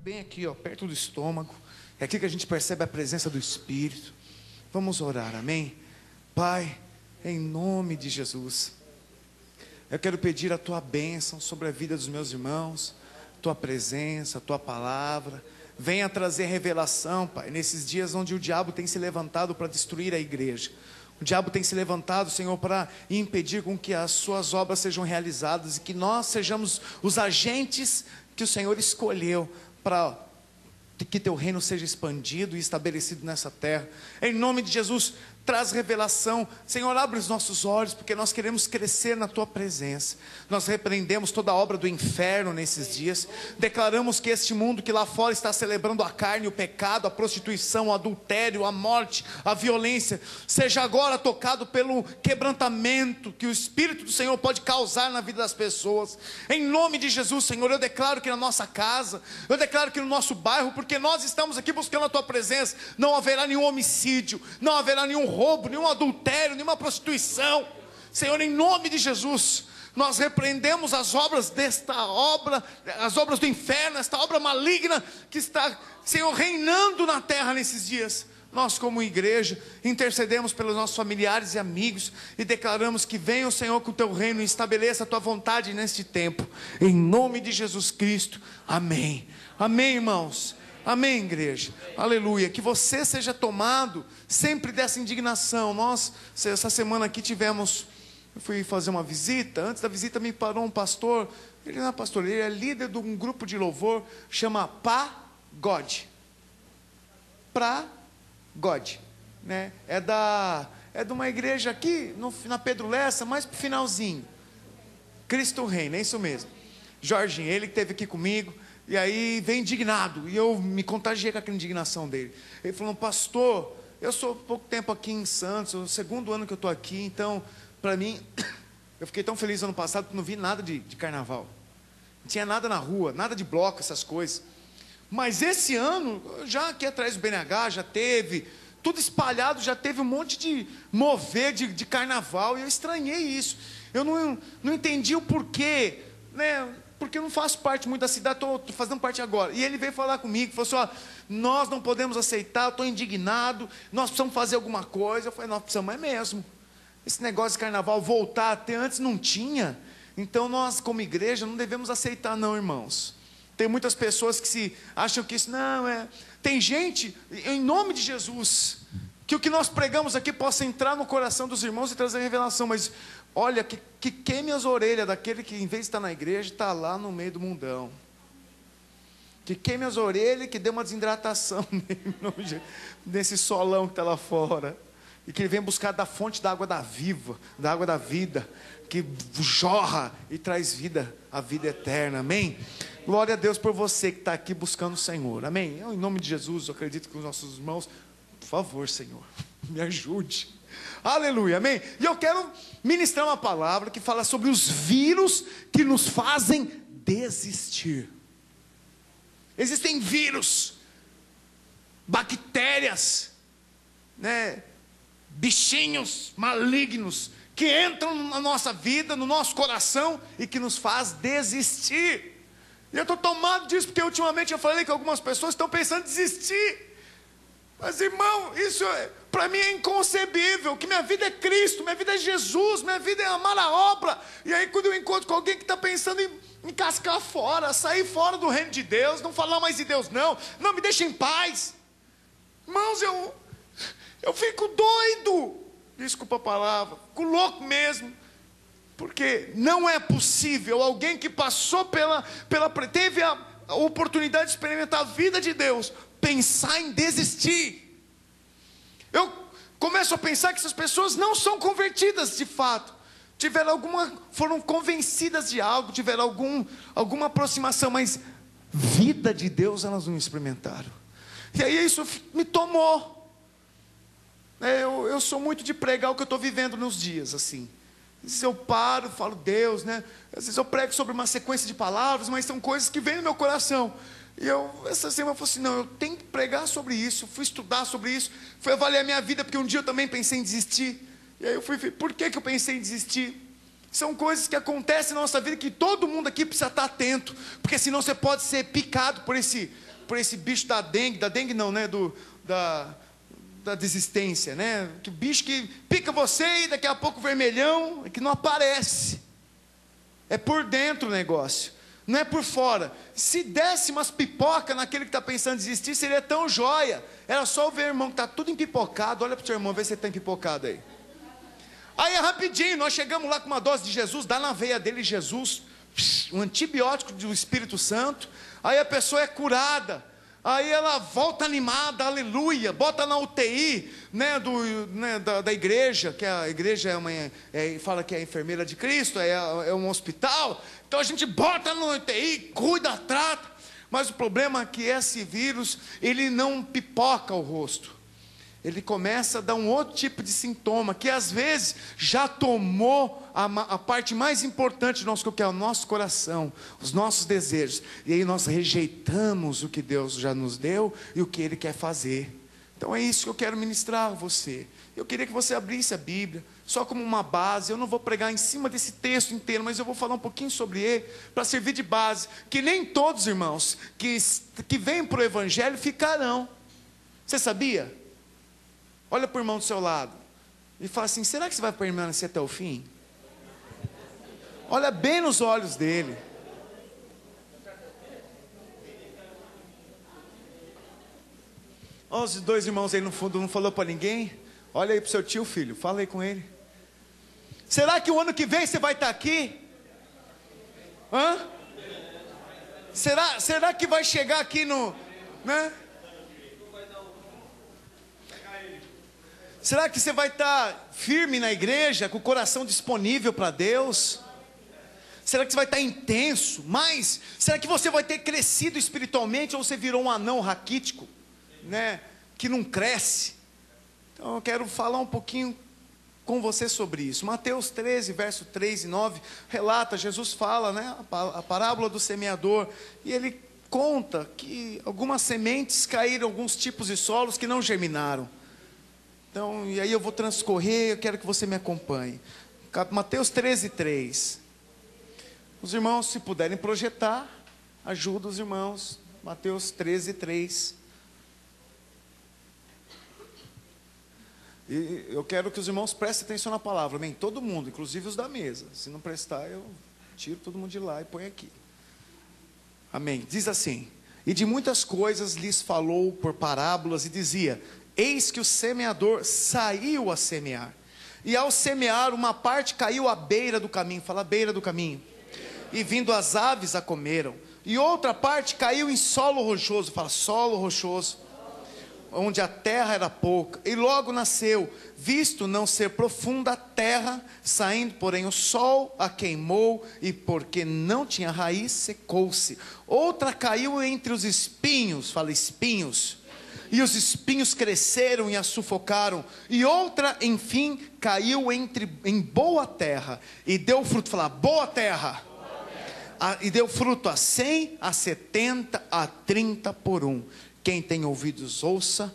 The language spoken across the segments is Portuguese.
Bem aqui, ó, perto do estômago. É aqui que a gente percebe a presença do Espírito. Vamos orar, amém? Pai, em nome de Jesus, eu quero pedir a Tua bênção sobre a vida dos meus irmãos, Tua presença, Tua palavra. Venha trazer revelação, Pai, nesses dias onde o diabo tem se levantado para destruir a igreja. O diabo tem se levantado, Senhor, para impedir com que as Suas obras sejam realizadas e que nós sejamos os agentes que o Senhor escolheu para que Teu reino seja expandido e estabelecido nessa terra. Em nome de Jesus, traz revelação. Senhor, abre os nossos olhos, porque nós queremos crescer na Tua presença. Nós repreendemos toda a obra do inferno nesses dias. Declaramos que este mundo que lá fora está celebrando a carne, o pecado, a prostituição, o adultério, a morte, a violência, seja agora tocado pelo quebrantamento que o Espírito do Senhor pode causar na vida das pessoas. Em nome de Jesus, Senhor, eu declaro que na nossa casa, eu declaro que no nosso bairro, porque nós estamos aqui buscando a Tua presença, não haverá nenhum homicídio, não haverá nenhum roubo, nenhum adultério, nenhuma prostituição. Senhor, em nome de Jesus, nós repreendemos as obras desta obra, as obras do inferno, esta obra maligna que está, Senhor, reinando na terra nesses dias. Nós, como igreja, intercedemos pelos nossos familiares e amigos e declaramos que venha o Senhor com o Teu reino e estabeleça a Tua vontade neste tempo, em nome de Jesus Cristo, amém. Amém, irmãos. Amém, igreja, aleluia. Que você seja tomado sempre dessa indignação. Nós, essa semana aqui tivemos, eu fui fazer uma visita. Antes da visita me parou um pastor. Ele não é pastor, ele é líder de um grupo de louvor, chama Pagode. Pagode, né? É de uma igreja aqui na Pedro Lessa, mais pro finalzinho. Cristo Reina, é isso mesmo. Jorginho, ele que esteve aqui comigo. E aí vem indignado, e eu me contagiei com aquela indignação dele. Ele falou: pastor, eu sou pouco tempo aqui em Santos, é o segundo ano que eu estou aqui, então, para mim, eu fiquei tão feliz ano passado que não vi nada de carnaval. Não tinha nada na rua, nada de bloco, essas coisas. Mas esse ano, já aqui atrás do BNH, já teve, tudo espalhado, já teve um monte de mover de carnaval, e eu estranhei isso. Eu não entendi o porquê, né? Porque eu não faço parte muito da cidade, estou fazendo parte agora. E ele veio falar comigo, falou assim: ó, nós não podemos aceitar, eu estou indignado, nós precisamos fazer alguma coisa. Eu falei: nós precisamos, é mesmo. Esse negócio de carnaval voltar até antes não tinha. Então nós, como igreja, não devemos aceitar não, irmãos. Tem muitas pessoas que se acham que isso não é... Tem gente, em nome de Jesus, que o que nós pregamos aqui possa entrar no coração dos irmãos e trazer revelação, mas... olha, que queime as orelhas daquele que, em vez de estar na igreja, está lá no meio do mundão. Que queime as orelhas e que dê uma desidratação nesse solão que está lá fora. E que ele venha buscar da fonte da água da água da vida, que jorra e traz vida, a vida eterna, amém? Glória a Deus por você que está aqui buscando o Senhor, amém? Eu, em nome de Jesus, eu acredito que os nossos irmãos, por favor, Senhor, me ajude. Aleluia, amém? E eu quero ministrar uma palavra que fala sobre os vírus que nos fazem desistir. Existem vírus, bactérias, né, bichinhos malignos que entram na nossa vida, no nosso coração e que nos faz desistir. E eu estou tomado disso porque ultimamente eu falei que algumas pessoas estão pensando em desistir. Mas, irmão, isso para mim é inconcebível, que minha vida é Cristo, minha vida é Jesus, minha vida é amar a obra. E aí quando eu encontro com alguém que está pensando em cascar fora, sair fora do reino de Deus, não falar mais de Deus não me deixa em paz. Irmãos, eu fico doido, desculpa a palavra, fico louco mesmo. Porque não é possível alguém que passou teve a oportunidade de experimentar a vida de Deus, pensar em desistir. Eu começo a pensar que essas pessoas não são convertidas de fato, foram convencidas de algo, tiveram alguma aproximação, mas vida de Deus elas não experimentaram. E aí isso me tomou. Eu sou muito de pregar o que eu estou vivendo nos dias, assim. Às vezes eu paro e falo: Deus, né? Às vezes eu prego sobre uma sequência de palavras, mas são coisas que vêm no meu coração. E essa semana eu falei assim: não, eu tenho que pregar sobre isso. Fui estudar sobre isso, fui avaliar minha vida, porque um dia eu também pensei em desistir. E aí eu fui ver, por que eu pensei em desistir? São coisas que acontecem na nossa vida que todo mundo aqui precisa estar atento, porque senão você pode ser picado por esse bicho da dengue não, né? Da desistência, né? Que bicho que pica você e daqui a pouco vermelhão, que não aparece. É por dentro o negócio, não é por fora. Se desse umas pipoca naquele que está pensando em desistir, seria tão joia. Era só ver o irmão que está tudo empipocado. Olha para o seu irmão, vê se ele está empipocado aí. Aí é rapidinho, nós chegamos lá com uma dose de Jesus, dá na veia dele Jesus, um antibiótico do Espírito Santo. Aí a pessoa é curada. Aí ela volta animada, aleluia, bota na UTI, né, da igreja, que a igreja fala que é a enfermeira de Cristo, é um hospital. Então a gente bota na UTI, cuida, trata. Mas o problema é que esse vírus, ele não pipoca o rosto. Ele começa a dar um outro tipo de sintoma, que às vezes já tomou a parte mais importante do nosso corpo, que é o nosso coração, os nossos desejos. E aí nós rejeitamos o que Deus já nos deu e o que Ele quer fazer. Então é isso que eu quero ministrar a você. Eu queria que você abrisse a Bíblia, só como uma base. Eu não vou pregar em cima desse texto inteiro, mas eu vou falar um pouquinho sobre ele, para servir de base. Que nem todos, irmãos, que vêm para o Evangelho ficarão. Você sabia? Olha para o irmão do seu lado e fala assim: será que você vai permanecer até o fim? Olha bem nos olhos dele. Olha os dois irmãos aí no fundo, não falou para ninguém? Olha aí para o seu tio, filho, fala aí com ele. Será que o ano que vem você vai estar aqui? Hã? Será que vai chegar aqui no... né? Será que você vai estar firme na igreja, com o coração disponível para Deus? Será que você vai estar intenso? Mas, será que você vai ter crescido espiritualmente, ou você virou um anão raquítico, né, que não cresce? Então eu quero falar um pouquinho com você sobre isso. Mateus 13, verso 3 e 9, relata, Jesus fala, né, a parábola do semeador, e ele conta que algumas sementes caíram em alguns tipos de solos que não germinaram. Então, e aí eu vou transcorrer, eu quero que você me acompanhe. Mateus 13, 3. Os irmãos, se puderem projetar, ajuda os irmãos. Mateus 13, 3. E eu quero que os irmãos prestem atenção na palavra, amém? Todo mundo, inclusive os da mesa. Se não prestar, eu tiro todo mundo de lá e ponho aqui. Amém. Diz assim: e de muitas coisas lhes falou por parábolas e dizia: eis que o semeador saiu a semear. E ao semear, uma parte caiu à beira do caminho. Fala, beira do caminho. E vindo as aves a comeram. E outra parte caiu em solo rochoso. Fala, solo rochoso. Onde a terra era pouca. E logo nasceu, visto não ser profunda a terra, saindo porém o sol a queimou, e porque não tinha raiz, secou-se. Outra caiu entre os espinhos. Fala, espinhos. E os espinhos cresceram e a sufocaram. E outra, enfim, caiu em boa terra, e deu fruto. Fala, boa terra. E deu fruto a 100, a 70, a 30 por um. Quem tem ouvidos, ouça.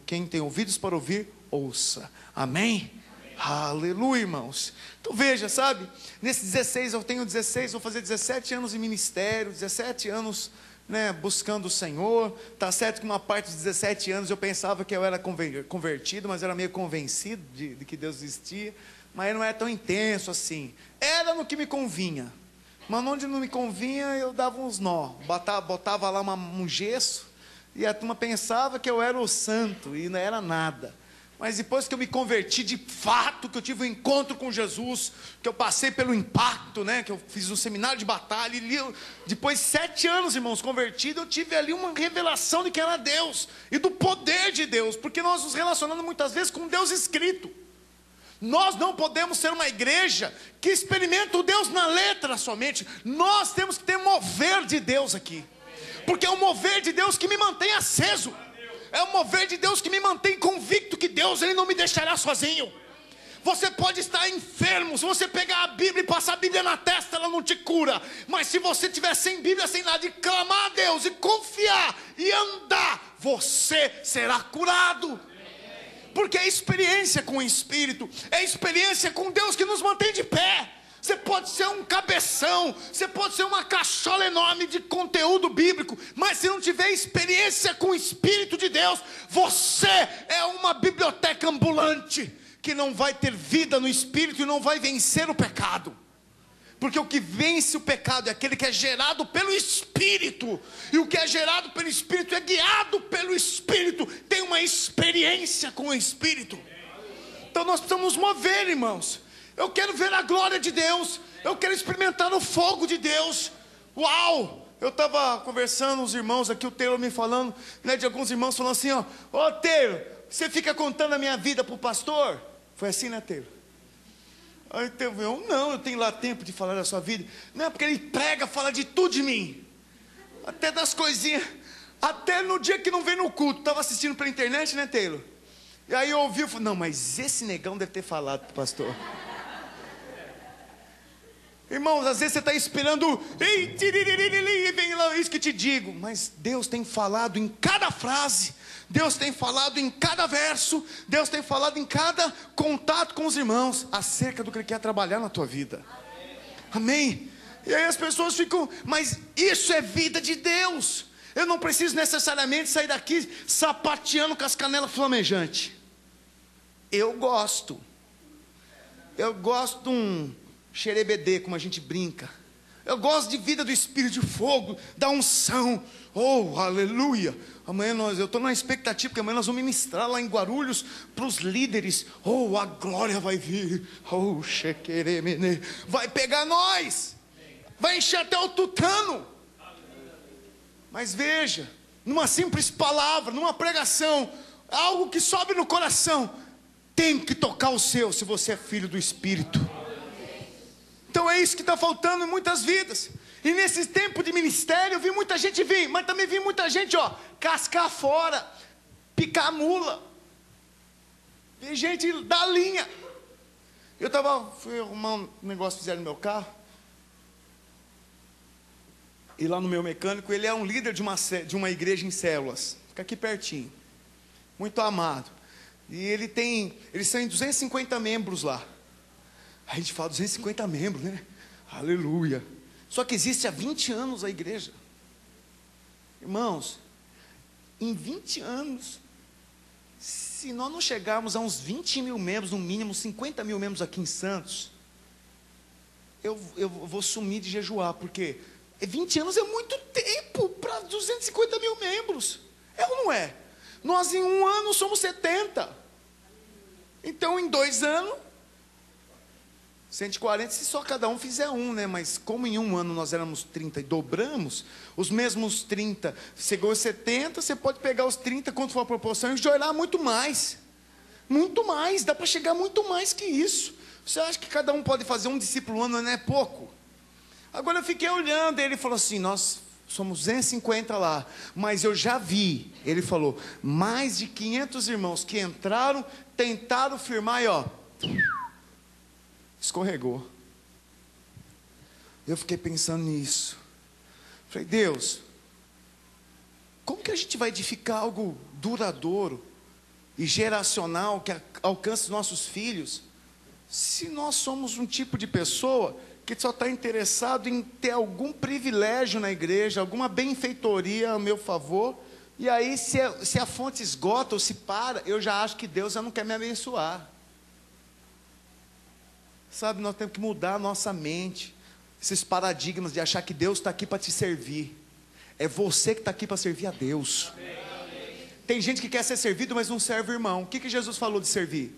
Quem tem ouvidos para ouvir, ouça. Amém? Aleluia, irmãos. Então veja, sabe, nesses 16, eu tenho 16, vou fazer 17 anos em ministério, 17 anos, né, buscando o Senhor. Tá certo que uma parte dos 17 anos eu pensava que eu era convertido, mas era meio convencido de que Deus existia, mas não é tão intenso assim. Era no que me convinha, mas onde não me convinha eu dava uns nó, botava lá um gesso, e a turma pensava que eu era o santo, e não era nada. Mas depois que eu me converti de fato, que eu tive um encontro com Jesus, que eu passei pelo impacto, né, que eu fiz um seminário de batalha, e depois de 7 anos, irmãos, convertido, eu tive ali uma revelação de quem era Deus, e do poder de Deus, porque nós nos relacionamos muitas vezes com Deus escrito. Nós não podemos ser uma igreja que experimenta o Deus na letra somente. Nós temos que ter mover de Deus aqui, porque é o mover de Deus que me mantém aceso. É o mover de Deus que me mantém convicto que Deus, Ele não me deixará sozinho. Você pode estar enfermo, se você pegar a Bíblia e passar a Bíblia na testa, ela não te cura. Mas se você estiver sem Bíblia, sem nada, e clamar a Deus, e confiar, e andar, você será curado. Porque é experiência com o Espírito, é experiência com Deus que nos mantém de pé. Você pode ser um cabeção, você pode ser uma cachola enorme de conteúdo bíblico, mas se não tiver experiência com o Espírito de Deus, você é uma biblioteca ambulante, que não vai ter vida no Espírito e não vai vencer o pecado. Porque o que vence o pecado é aquele que é gerado pelo Espírito, e o que é gerado pelo Espírito é guiado pelo Espírito, tem uma experiência com o Espírito. Então nós precisamos nos mover, irmãos. Eu quero ver a glória de Deus, eu quero experimentar o fogo de Deus. Uau! Eu estava conversando com os irmãos aqui, o Taylor me falando, né, de alguns irmãos falando assim, ó, Taylor, você fica contando a minha vida para o pastor? Foi assim, né, Taylor? Aí eu tenho lá tempo de falar da sua vida. Não é porque ele prega, fala de tudo de mim, até das coisinhas, até no dia que não vem no culto. Estava assistindo pela internet, né, Taylor? E aí eu ouvi, eu falei, não, mas esse negão deve ter falado para o pastor. Irmãos, às vezes você está esperando, e vem lá isso que te digo, mas Deus tem falado em cada frase, Deus tem falado em cada verso, Deus tem falado em cada contato com os irmãos, acerca do que Ele quer trabalhar na tua vida. Amém? E aí as pessoas ficam, mas isso é vida de Deus. Eu não preciso necessariamente sair daqui sapateando com as canelas flamejantes. Eu gosto de um xerebedê, como a gente brinca. Eu gosto de vida do Espírito de fogo, da unção. Oh, aleluia. Amanhã eu estou na expectativa, porque amanhã nós vamos ministrar lá em Guarulhos para os líderes. Oh, a glória vai vir. Oh, xequeremene. Vai pegar nós. Vai encher até o tutano. Mas veja, numa simples palavra, numa pregação, algo que sobe no coração, tem que tocar o seu, se você é filho do Espírito. Então é isso que está faltando em muitas vidas. E nesse tempo de ministério, eu vi muita gente vir, mas também vi muita gente, cascar fora, picar a mula. Vi gente da linha. Fui arrumar um negócio que fizeram no meu carro. E lá no meu mecânico, ele é um líder de uma igreja em células. Fica aqui pertinho. Muito amado. E eles são em 250 membros lá. A gente fala 250 membros, né? Aleluia. Só que existe há 20 anos a igreja. Irmãos, em 20 anos, se nós não chegarmos a uns 20 mil membros, no mínimo 50 mil membros aqui em Santos, eu vou sumir de jejuar, porque 20 anos é muito tempo para 250 mil membros. É ou não é? Nós em um ano somos 70. Então em 2 anos, 140, se só cada um fizer um, né? Mas como em um ano nós éramos 30 e dobramos, os mesmos 30, chegou a 70, você pode pegar os 30, quanto for a proporção, e jogar muito mais. Muito mais, dá para chegar muito mais que isso. Você acha que cada um pode fazer um discípulo ano, não é pouco? Agora eu fiquei olhando, e ele falou assim, nós somos 250 lá, mas eu já vi, ele falou, mais de 500 irmãos que entraram, tentaram firmar e escorregou. Eu fiquei pensando nisso. Falei, Deus, como que a gente vai edificar algo duradouro e geracional que alcance os nossos filhos, se nós somos um tipo de pessoa que só está interessado em ter algum privilégio na igreja, alguma benfeitoria a meu favor, e aí se a fonte esgota ou se para, eu já acho que Deus já não quer me abençoar. Sabe, nós temos que mudar a nossa mente, esses paradigmas de achar que Deus está aqui para te servir. É você que está aqui para servir a Deus. Tem gente que quer ser servido, mas não serve o irmão. O que Jesus falou de servir?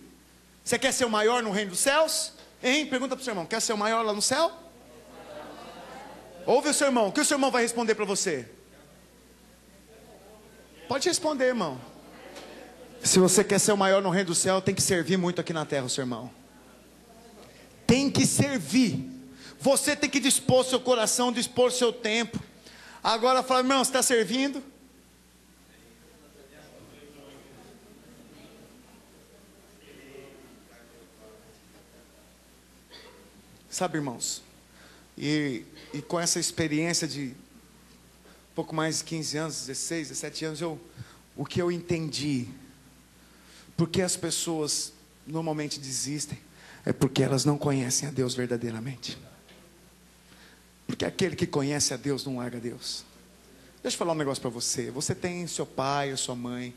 Você quer ser o maior no reino dos céus? Hein? Pergunta para o seu irmão, quer ser o maior lá no céu? Ouve o seu irmão, o que o seu irmão vai responder para você? Pode responder, irmão. Se você quer ser o maior no reino do céu, tem que servir muito aqui na terra, o seu irmão. Tem que servir. Você tem que dispor seu coração, dispor seu tempo. Agora fala, irmão, você está servindo? Sabe, irmãos, e com essa experiência de pouco mais de 15 anos, 16, 17 anos, o que eu entendi, porque as pessoas normalmente desistem, é porque elas não conhecem a Deus verdadeiramente. Porque aquele que conhece a Deus não larga Deus. Deixa eu falar um negócio para você. Você tem seu pai ou sua mãe,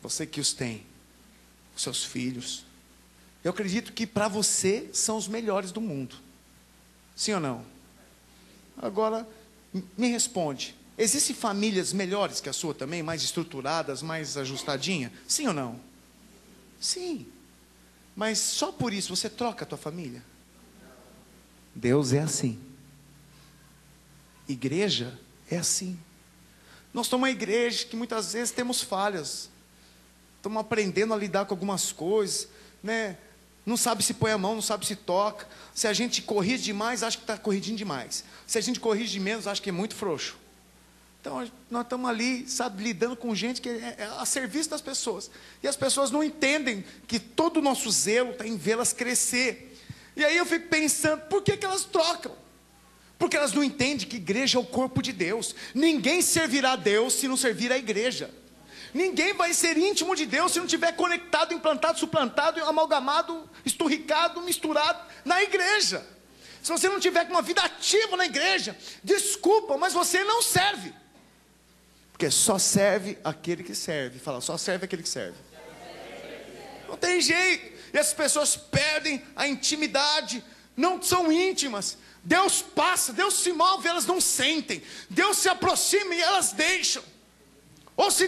você que os tem, os seus filhos. Eu acredito que para você são os melhores do mundo. Sim ou não? Agora, me responde. Existem famílias melhores que a sua também? Mais estruturadas, mais ajustadinhas? Sim ou não? Sim. Mas só por isso você troca a tua família? Deus é assim. Igreja é assim. Nós somos uma igreja que muitas vezes temos falhas. Estamos aprendendo a lidar com algumas coisas, né? Não sabe se põe a mão, não sabe se toca. Se a gente corrige demais, acha que está corrigindo demais. Se a gente corrige menos, acha que é muito frouxo. Então, nós estamos ali, sabe, lidando com gente que é a serviço das pessoas. E as pessoas não entendem que todo o nosso zelo está em vê-las crescer. E aí eu fico pensando, por que elas trocam? Porque elas não entendem que igreja é o corpo de Deus. Ninguém servirá a Deus se não servir a igreja. Ninguém vai ser íntimo de Deus se não estiver conectado, implantado, suplantado, amalgamado, esturricado, misturado na igreja. Se você não tiver com uma vida ativa na igreja, desculpa, mas você não serve. Porque só serve aquele que serve. Fala, só serve aquele que serve. Não tem jeito. E as pessoas perdem a intimidade, não são íntimas. Deus passa, Deus se move, elas não sentem. Deus se aproxima e elas deixam. Ou se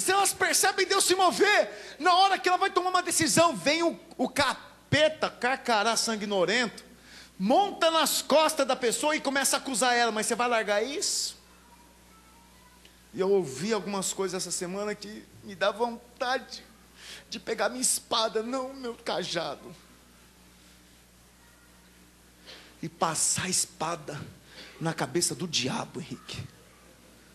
elas percebem Deus se mover, na hora que ela vai tomar uma decisão, vem o capeta, carcará sanguinolento, monta nas costas da pessoa e começa a acusar ela. Mas você vai largar isso? E eu ouvi algumas coisas essa semana que me dá vontade de pegar minha espada, não meu cajado, e passar a espada na cabeça do diabo, Henrique.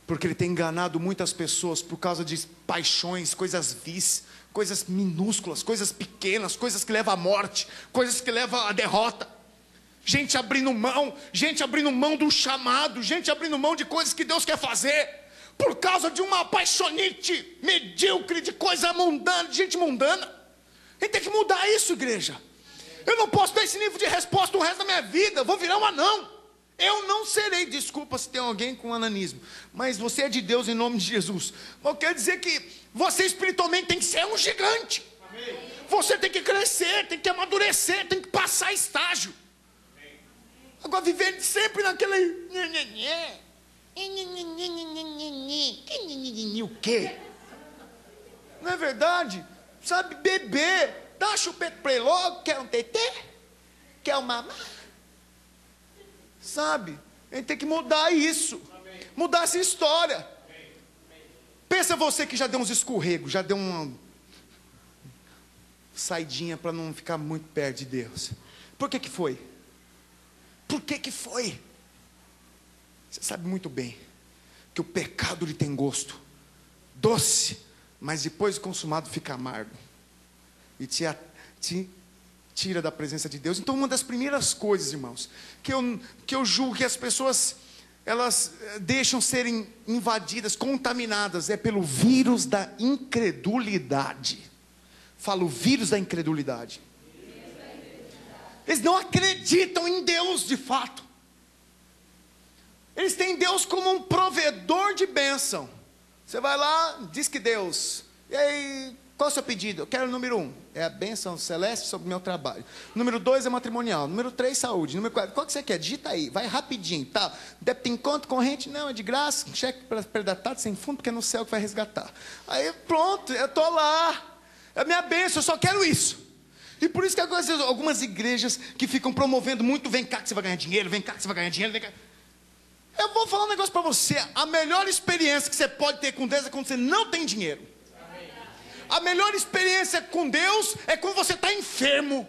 Porque ele tem enganado muitas pessoas por causa de paixões, coisas vis, coisas minúsculas, coisas pequenas, coisas que levam à morte, coisas que levam à derrota. Gente abrindo mão do chamado, gente abrindo mão de coisas que Deus quer fazer, por causa de uma paixonite medíocre, de coisa mundana, de gente mundana. A gente tem que mudar isso, igreja. Eu não posso dar esse nível de resposta o resto da minha vida, eu vou virar um anão. Eu não serei, desculpa se tem alguém com ananismo, mas você é de Deus em nome de Jesus. Eu quero dizer que você espiritualmente tem que ser um gigante. Amém. Você tem que crescer, tem que amadurecer, tem que passar estágio. Amém. Agora viver sempre naquele... O quê? Não é verdade? Sabe, beber, dá uma chupeta pra ele logo, quer um tetê? Quer uma mamá? Sabe, a gente tem que mudar isso. Amém. Mudar essa história. Amém. Pensa você que já deu uns escorregos, já deu uma saidinha para não ficar muito perto de Deus. Por que foi? Por que foi? Você sabe muito bem que o pecado lhe tem gosto doce, mas depois de consumado fica amargo e te tira da presença de Deus. Então uma das primeiras coisas, irmãos, que eu julgo que as pessoas elas deixam serem invadidas, contaminadas, é pelo vírus da incredulidade. Falo, o vírus da incredulidade. Eles não acreditam em Deus de fato. Eles têm Deus como um provedor de bênção. Você vai lá, diz que Deus, e aí, qual é o seu pedido? Eu quero o número 1, é a bênção celeste sobre o meu trabalho. Número 2 é matrimonial. Número 3, saúde. Número 4, qual que você quer? Digita aí, vai rapidinho, tá? Débito em conta, corrente, não, é de graça. Cheque predatado, sem fundo, porque é no céu que vai resgatar. Aí pronto, eu estou lá. É a minha bênção, eu só quero isso. E por isso que algumas igrejas que ficam promovendo muito, vem cá que você vai ganhar dinheiro, vem cá que você vai ganhar dinheiro, vem cá. Eu vou falar um negócio para você. A melhor experiência que você pode ter com Deus é quando você não tem dinheiro. A melhor experiência com Deus é quando você está enfermo.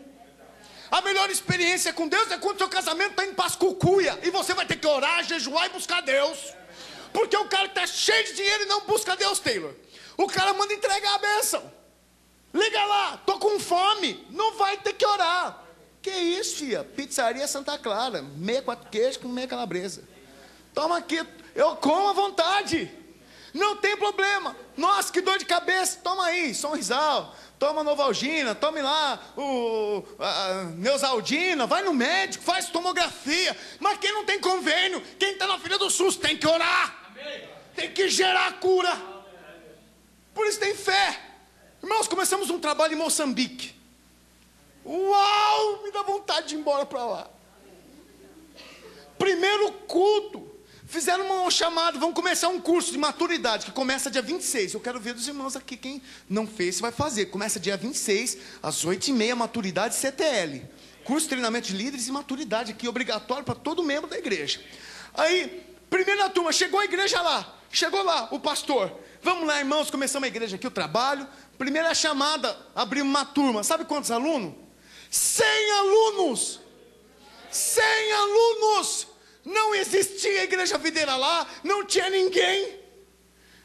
A melhor experiência com Deus é quando seu casamento está em pascucuia e você vai ter que orar, jejuar e buscar Deus. Porque o cara que está cheio de dinheiro e não busca Deus, Taylor, o cara manda entregar a bênção. Liga lá, estou com fome. Não vai ter que orar. Que isso, filha? Pizzaria Santa Clara, 64 queijos com meia calabresa. Toma aqui, eu como à vontade. Não tem problema. Nossa, que dor de cabeça. Toma aí, Sonrisal. toma Novalgina, tome lá Neosaldina, vai no médico, faz tomografia. Mas quem não tem convênio, quem está na fila do SUS, tem que orar. Tem que gerar a cura. Por isso tem fé. Irmãos, começamos um trabalho em Moçambique. Uau, me dá vontade de ir embora para lá. Primeiro culto, fizeram uma chamada, vamos começar um curso de maturidade, que começa dia 26, eu quero ver dos irmãos aqui, quem não fez, vai fazer, começa dia 26, às 8h30, maturidade CTL, curso de treinamento de líderes e maturidade, aqui obrigatório para todo membro da igreja. Aí, primeira turma, chegou a igreja lá, chegou lá, o pastor, vamos lá irmãos, começamos a igreja aqui, o trabalho, primeira chamada, abrimos uma turma, sabe quantos alunos? 100 alunos! 100 alunos, não existia igreja videira lá, não tinha ninguém.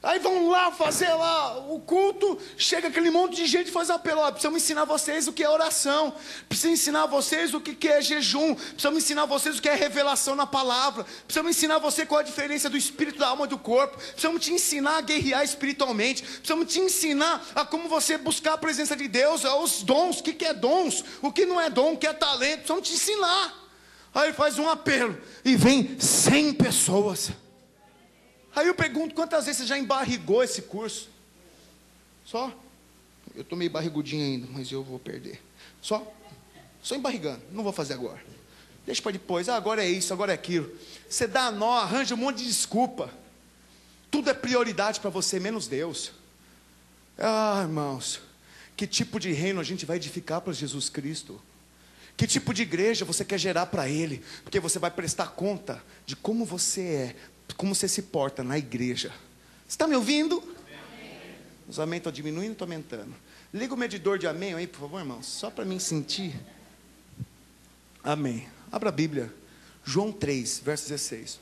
Aí vão lá fazer lá o culto, chega aquele monte de gente e faz apelo, precisamos ensinar vocês o que é oração, precisamos ensinar vocês o que é jejum, precisamos ensinar vocês o que é revelação na palavra, precisamos ensinar você qual é a diferença do espírito, da alma e do corpo, precisamos te ensinar a guerrear espiritualmente, precisamos te ensinar a como você buscar a presença de Deus, os dons, o que é dons, o que não é dom, o que é talento, precisamos te ensinar. Aí ele faz um apelo e vem 100 pessoas. Aí eu pergunto, quantas vezes você já embarrigou esse curso? Só? Eu estou meio barrigudinho ainda, mas eu vou perder. Só embarrigando, não vou fazer agora. Deixa para depois, agora é isso, agora é aquilo. Você dá nó, arranja um monte de desculpa. Tudo é prioridade para você, menos Deus. Irmãos, que tipo de reino a gente vai edificar para Jesus Cristo? Que tipo de igreja você quer gerar para Ele? Porque você vai prestar conta de como você é, como você se porta na igreja. Você está me ouvindo? Amém. Os amém estão diminuindo ou estão aumentando? Liga o medidor de amém aí, por favor, irmãos. Só para mim sentir. Amém. Abra a Bíblia. João 3, verso 16.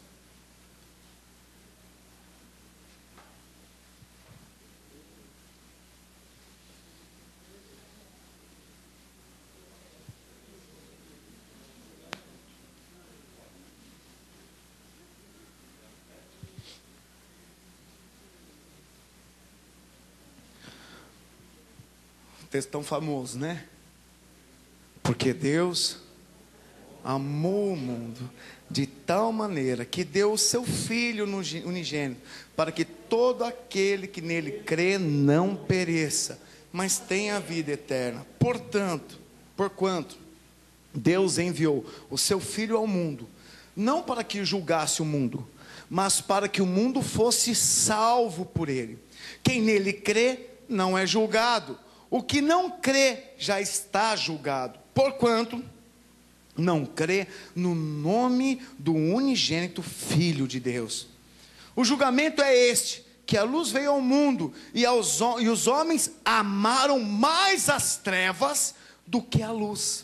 Texto tão famoso, né? Porque Deus amou o mundo de tal maneira que deu o seu Filho unigênito, para que todo aquele que nele crê não pereça, mas tenha a vida eterna. Porquanto Deus enviou o seu Filho ao mundo, não para que julgasse o mundo, mas para que o mundo fosse salvo por ele. Quem nele crê não é julgado. O que não crê já está julgado, porquanto não crê no nome do unigênito Filho de Deus. O julgamento é este, que a luz veio ao mundo, e os homens amaram mais as trevas do que a luz,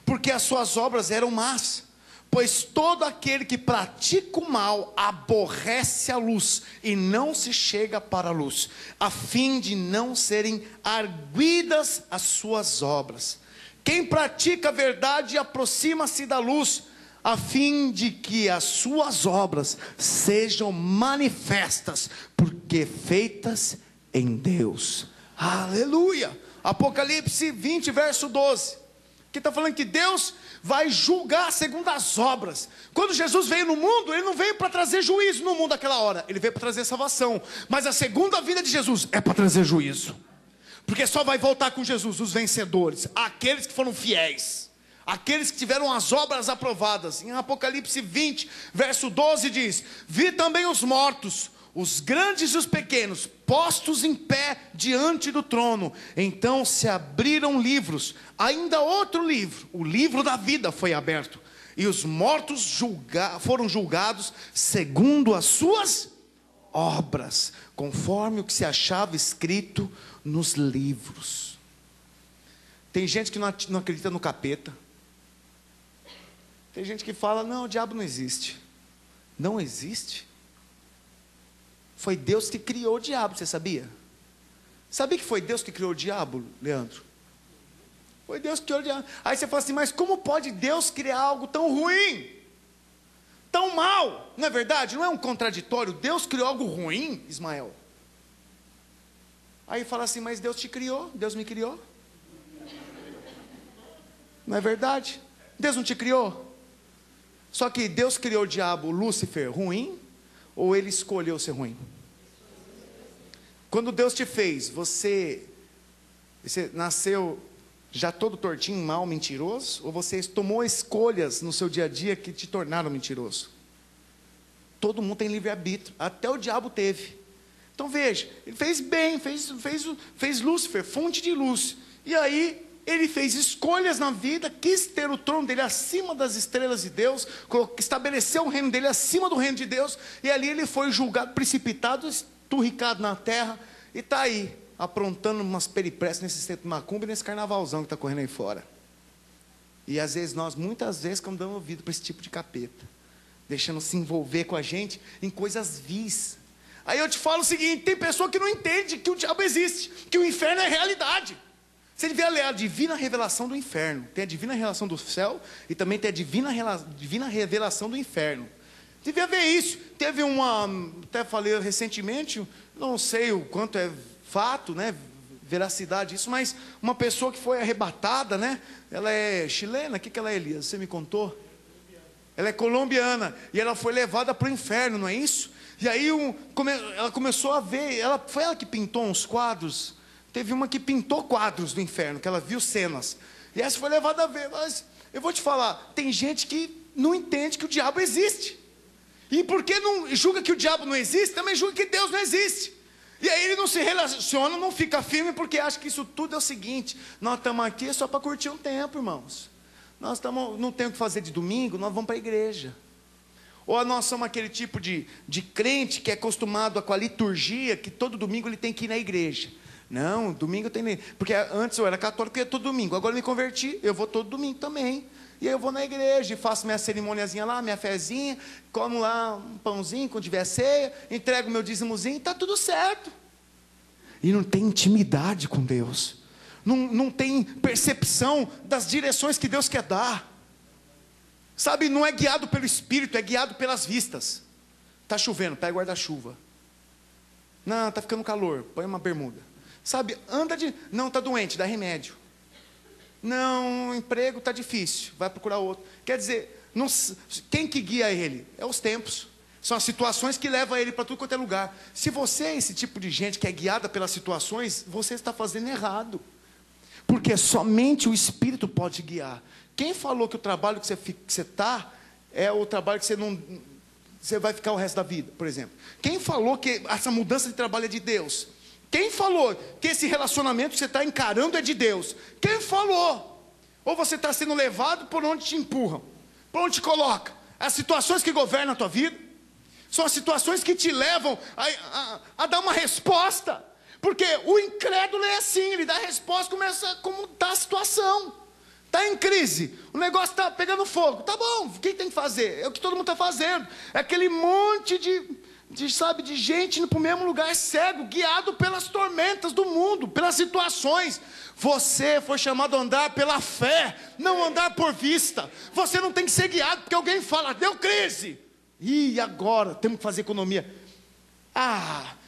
porque as suas obras eram más. Pois todo aquele que pratica o mal aborrece a luz e não se chega para a luz, a fim de não serem arguidas as suas obras. Quem pratica a verdade aproxima-se da luz, a fim de que as suas obras sejam manifestas, porque feitas em Deus. Aleluia! Apocalipse 20, verso 12. Que está falando que Deus vai julgar segundo as obras. Quando Jesus veio no mundo, Ele não veio para trazer juízo no mundo naquela hora, Ele veio para trazer salvação. Mas a segunda vinda de Jesus é para trazer juízo, porque só vai voltar com Jesus os vencedores, aqueles que foram fiéis, aqueles que tiveram as obras aprovadas. Em Apocalipse 20, verso 12 diz: vi também os mortos, os grandes e os pequenos, postos em pé diante do trono. Então se abriram livros, ainda outro livro, o livro da vida foi aberto, e os mortos foram julgados segundo as suas obras, conforme o que se achava escrito nos livros. Tem gente que não acredita no capeta. Tem gente que fala, não, o diabo não existe. Não existe? Foi Deus que criou o diabo, você sabia? Sabia que foi Deus que criou o diabo, Leandro? Foi Deus que criou o diabo. Aí você fala assim, mas como pode Deus criar algo tão ruim? Tão mal? Não é verdade? Não é um contraditório? Deus criou algo ruim, Ismael? Aí fala assim, mas Deus te criou, Deus me criou. Não é verdade? Deus não te criou? Só que Deus criou o diabo, Lúcifer, ruim, ou ele escolheu ser ruim? Quando Deus te fez, você nasceu já todo tortinho, mal, mentiroso? Ou você tomou escolhas no seu dia a dia que te tornaram mentiroso? Todo mundo tem livre-arbítrio, até o diabo teve. Então veja, ele fez bem, fez Lúcifer, fonte de luz. E aí, ele fez escolhas na vida, quis ter o trono dele acima das estrelas de Deus, estabeleceu o reino dele acima do reino de Deus, e ali ele foi julgado, precipitado, esturricado na terra, e está aí, aprontando umas peripécias nesse centro de macumba e nesse carnavalzão que está correndo aí fora. E às vezes muitas vezes, ficamos dando ouvido para esse tipo de capeta, deixando se envolver com a gente em coisas vis. Aí eu te falo o seguinte, tem pessoa que não entende que o diabo existe, que o inferno é realidade. Você devia ler a divina revelação do inferno. Tem a divina revelação do céu e também tem a divina revelação do inferno. Devia ver isso. Teve até falei recentemente, não sei o quanto é fato, né, veracidade isso, mas uma pessoa que foi arrebatada, né, ela é chilena, o que ela é, Elias? Você me contou? Ela é colombiana, e ela foi levada para o inferno, não é isso? E aí ela começou a ver, foi ela que pintou uns quadros, teve uma que pintou quadros do inferno, que ela viu cenas, e essa foi levada a ver, mas eu vou te falar, tem gente que não entende que o diabo existe, e porque não julga que o diabo não existe, também julga que Deus não existe, e aí ele não se relaciona, não fica firme, porque acha que isso tudo é o seguinte, nós estamos aqui só para curtir um tempo, irmãos, não temos o que fazer de domingo, nós vamos para a igreja. Ou nós somos aquele tipo de crente que é acostumado com a liturgia, que todo domingo ele tem que ir na igreja. Não, domingo tem... Porque antes eu era católico e ia todo domingo. Agora eu me converti, eu vou todo domingo também. E aí eu vou na igreja, faço minha cerimoniazinha lá, minha fezinha, como lá um pãozinho quando tiver ceia, entrego meu dízimozinho, está tudo certo. E não tem intimidade com Deus. Não tem percepção das direções que Deus quer dar. Sabe, não é guiado pelo Espírito, é guiado pelas vistas. Está chovendo, pega guarda-chuva. Não, está ficando calor, põe uma bermuda. Sabe, não, está doente, dá remédio. Não, o emprego está difícil, vai procurar outro. Quer dizer, quem que guia ele? É os tempos. São as situações que levam ele para tudo quanto é lugar. Se você é esse tipo de gente que é guiada pelas situações, você está fazendo errado. Porque somente o Espírito pode guiar. Quem falou que o trabalho que você está é o trabalho que você vai ficar o resto da vida, por exemplo? Quem falou que essa mudança de trabalho é de Deus? Quem falou que esse relacionamento que você está encarando é de Deus? Quem falou? Ou você está sendo levado por onde te empurram, por onde te coloca? As situações que governam a tua vida são as situações que te levam a dar uma resposta. Porque o incrédulo é assim, ele dá a resposta, começa como está a situação. Está em crise, o negócio está pegando fogo, tá bom, o que tem que fazer? É o que todo mundo está fazendo, é aquele monte de gente indo para o mesmo lugar cego, guiado pelas tormentas do mundo, pelas situações. Você foi chamado a andar pela fé, não andar por vista. Você não tem que ser guiado porque alguém fala, deu crise, e agora temos que fazer economia.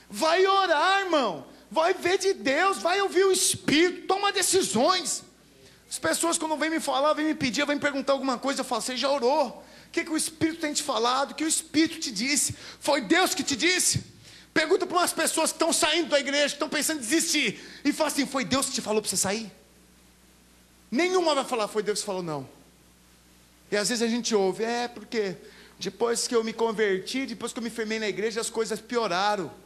Vai orar, irmão, vai ver de Deus, vai ouvir o Espírito, toma decisões. As pessoas quando vêm me falar, vêm me pedir, vêm me perguntar alguma coisa, eu falo, você já orou? O que o Espírito tem te falado? O que o Espírito te disse? Foi Deus que te disse? Pergunta para umas pessoas que estão saindo da igreja, que estão pensando em desistir, e fala assim, foi Deus que te falou para você sair? Nenhuma vai falar, foi Deus que falou não. E às vezes a gente ouve, porque depois que eu me converti, depois que eu me firmei na igreja, as coisas pioraram.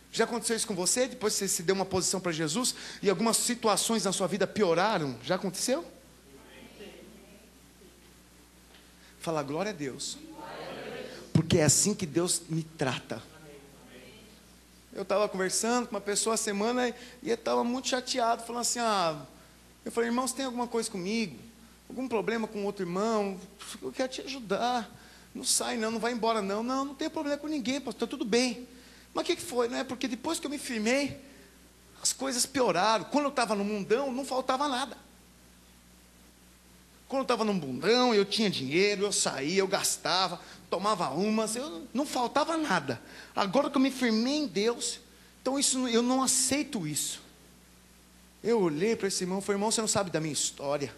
Já aconteceu isso com você? Depois que você se deu uma posição para Jesus e algumas situações na sua vida pioraram? Já aconteceu? Fala, glória a Deus. Porque é assim que Deus me trata. Eu estava conversando com uma pessoa a semana e eu estava muito chateado, falando assim, eu falei, irmão, você tem alguma coisa comigo? Algum problema com outro irmão? Eu quero te ajudar. Não sai não vai embora não. Não tem problema com ninguém, pastor, está tudo bem. Mas o que foi? Não é porque depois que eu me firmei, as coisas pioraram. Quando eu estava no mundão, não faltava nada. Quando eu estava no mundão, eu tinha dinheiro, eu saía, eu gastava, tomava umas, não faltava nada. Agora que eu me firmei em Deus, Então eu não aceito isso. Eu olhei para esse irmão e falei: irmão, você não sabe da minha história.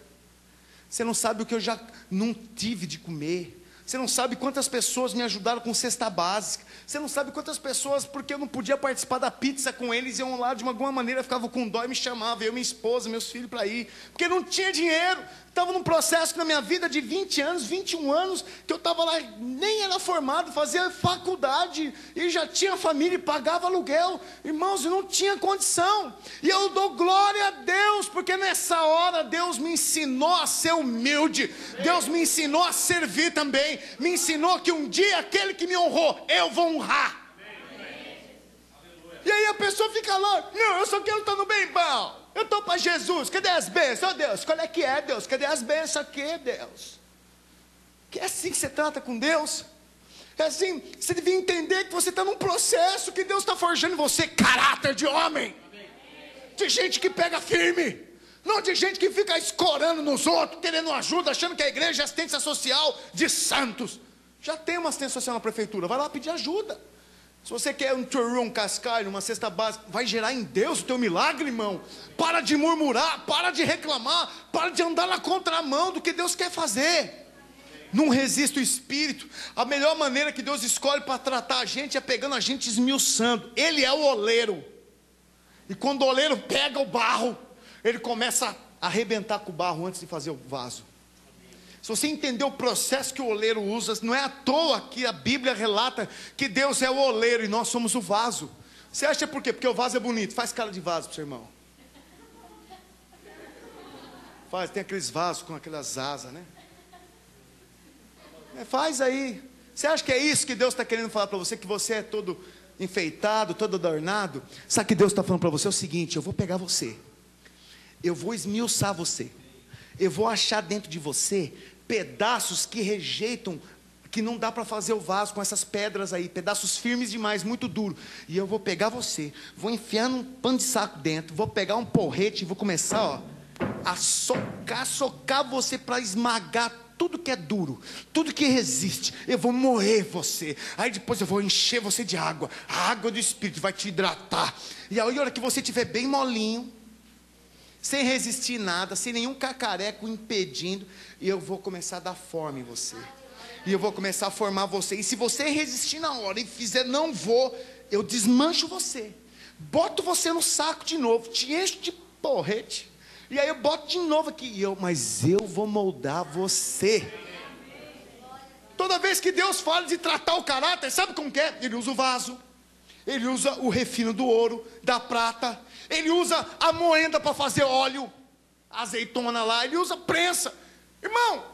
Você não sabe o que eu já não tive de comer. Você não sabe quantas pessoas me ajudaram com cesta básica. Você não sabe quantas pessoas, porque eu não podia participar da pizza com eles, iam lá de alguma maneira, ficavam com dó e me chamavam, eu, minha esposa, meus filhos para ir, porque não tinha dinheiro. Estava num processo que na minha vida de 20 anos, 21 anos, que eu estava lá, nem era formado, fazia faculdade, e já tinha família e pagava aluguel. Irmãos, eu não tinha condição. E eu dou glória a Deus, porque nessa hora Deus me ensinou a ser humilde. Deus me ensinou a servir também. Me ensinou que um dia aquele que me honrou, eu vou honrar. E aí a pessoa fica lá: não, eu só quero estar no bem bom. Eu estou para Jesus, cadê as bênçãos? Oh Deus, qual é que é, Deus? Cadê as bênçãos aqui, Deus? Que é assim que você trata com Deus? É assim, você devia entender que você está num processo que Deus está forjando em você caráter de homem. De gente que pega firme. Não de gente que fica escorando nos outros, querendo ajuda, achando que a igreja é assistência social de santos. Já tem uma assistência social na prefeitura, vai lá pedir ajuda. Se você quer um churrum, um cascalho, uma cesta básica, vai gerar em Deus o teu milagre, irmão. Para de murmurar, para de reclamar, para de andar na contramão do que Deus quer fazer. Não resista o Espírito. A melhor maneira que Deus escolhe para tratar a gente é pegando a gente esmiuçando. Ele é o oleiro. E quando o oleiro pega o barro, ele começa a arrebentar com o barro antes de fazer o vaso. Se você entender o processo que o oleiro usa, não é à toa que a Bíblia relata que Deus é o oleiro e nós somos o vaso. Você acha por quê? Porque o vaso é bonito. Faz cara de vaso para o seu irmão. Tem aqueles vasos com aquelas asas, né? Faz aí. Você acha que é isso que Deus está querendo falar para você? Que você é todo enfeitado, todo adornado? Sabe o que Deus está falando para você? É o seguinte: eu vou pegar você, eu vou esmiuçar você, eu vou achar dentro de você pedaços que rejeitam, que não dá para fazer o vaso com essas pedras aí, pedaços firmes demais, muito duro. E eu vou pegar você, vou enfiar num pano de saco dentro, vou pegar um porrete e vou começar a socar você para esmagar tudo que é duro, tudo que resiste. Eu vou moer você. Aí depois eu vou encher você de água. A água do Espírito vai te hidratar. E aí a hora que você estiver bem molinho, sem resistir nada, sem nenhum cacareco impedindo, e eu vou começar a dar forma em você, e eu vou começar a formar você. E se você resistir na hora e fizer não vou, eu desmancho você, boto você no saco de novo, te encho de porrete, e aí eu boto de novo aqui, mas eu vou moldar você. Toda vez que Deus fala de tratar o caráter, sabe como que é? Ele usa o vaso, ele usa o refino do ouro, da prata, ele usa a moenda para fazer óleo, a azeitona lá, ele usa prensa. Irmão,